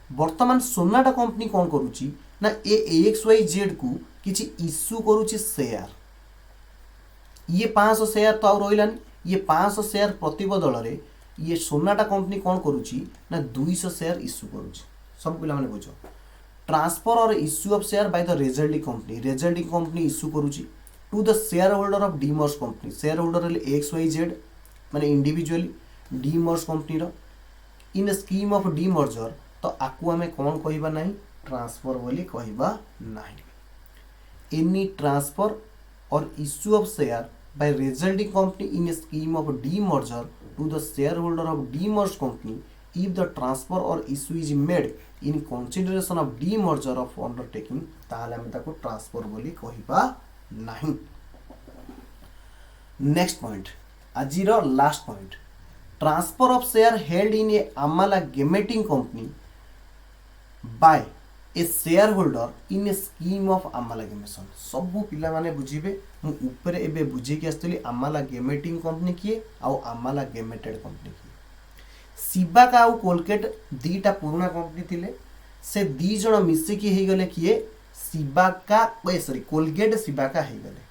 वर्तमान सोनाटा कंपनी कौन करुची ना XYZ को किछि इश्यू करुची शेयर ये 500 शेयर तो आउ रहिलानी ये 500 शेयर प्रतिबदल रे ये सोनाटा कंपनी कौन करुची ना 200 शेयर इश्यू करुची सब पिला माने बुझो transfer or issue of share by the resulting company issue करुची to the share holder of demerge company share holder XYZ माने इंडिविजुअली डीमर्ज कंपनी रो इन स्कीम ऑफ डीमर्जर तो आकु आमे कौन कहिबा नाही ट्रांसफर बोली कहिबा नाही any transfer or issue of share by resulting company in a scheme of demerger to the shareholder of demerged company if the transfer or issue is made in consideration of demerger of undertaking ताहले हम ताको transfer बोली कहिबा नाही next point आजिर last point transfer of share held in a amalgamating company by a share holder in a scheme of amalgamation सब पिला माने बुझिबे मु ऊपर एबे बुझे के आस्तली amalgamating कंपनी किए आउ amalgamated कंपनी किए सिबा का आउ कोलगेट दीटा पुराना कंपनी थिले से दी जण मिसे की हे गले किए सिबा का सॉरी कोलगेट सिबा का हे गले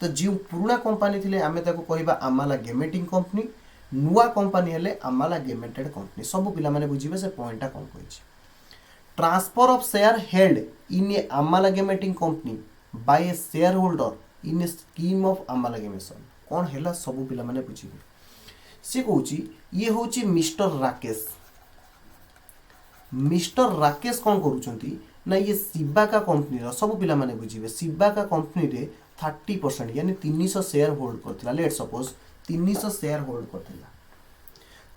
तो जे पुराना कंपनी थिले आमे ताको कहिबा amalgamating कंपनी नुआ कंपनी हेले amalgamated कंपनी सब पिला माने बुझिबे से पॉइंटटा कोन कहिछि transfer of share held in a amalgamating company by a share holder in a scheme of amalgamation कौन हैला सब पिला माने बुझिबे से कहूची ये होची मिस्टर राकेश कौन करूचंती ना ये सिबा का कंपनी रो सब पिला माने बुझिबे सिबा का कंपनी रे 30% यानी 300 शेयर होल्ड करथिला लेट सपोज 300 शेयर होल्ड करथिला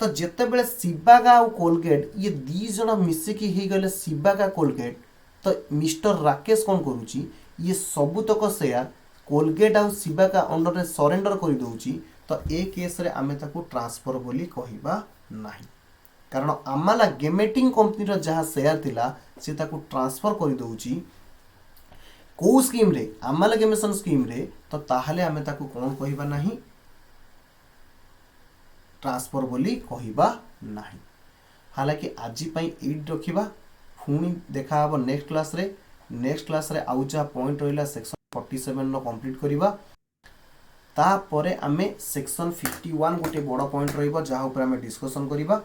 तो जिते बेले सिबागा और कोलगेट ये दी जण मिसिकी ही गले सिबागा कोलगेट तो मिस्टर राकेश कौन करूची ये सबुतक शेयर कोलगेट और सिबागा अंडर रे सरेंडर कर दउची तो ए केस रे आमे ताको ट्रांसफर बोली कहिबा नाही कारण amalgamating कंपनी रो जहा शेयर थिला से ताको ट्रांसफर कर दउची को स्कीम रे amalgamation स्कीम रे तो ताहले आमे ताको कोन कहिबा नाही ट्रांसफर बोली कहिबा नाही हालांकि आज पई 8 रखिबा पुणी देखा हबो नेक्स्ट क्लास रे आउ जा पॉइंट रहिला सेक्शन 47 नो कंप्लीट करिबा ता परे आमे सेक्शन 51 गोटे बड़ पॉइंट रहिबो जहा ऊपर आमे डिस्कशन करिबा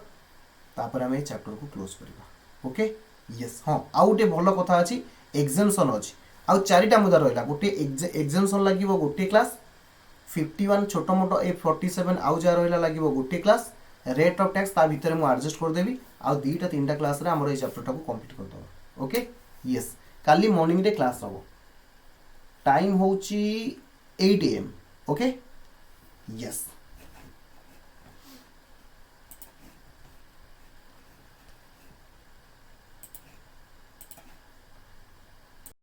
ता परे आमे चैप्टर को क्लोज करिबा ओके यस हां आउ गोटे भलो कथा अछि एग्जाम्पशन अछि आउ चारिटा मुदा रहिला गोटे एग्जाम्पशन लागिबो गोटे क्लास 51 छोटो मोटो ए 47 आउ जा रहिला लागिबो गोटे क्लास रेट ऑफ टैक्स ता भीतर मु एडजस्ट कर देबी आ दीटा तीनटा क्लास रे हमर ए चैप्टर टाको कंप्लीट कर दबो ओके यस काली मॉर्निंग रे क्लास हबो टाइम होची 8 AM ओके यस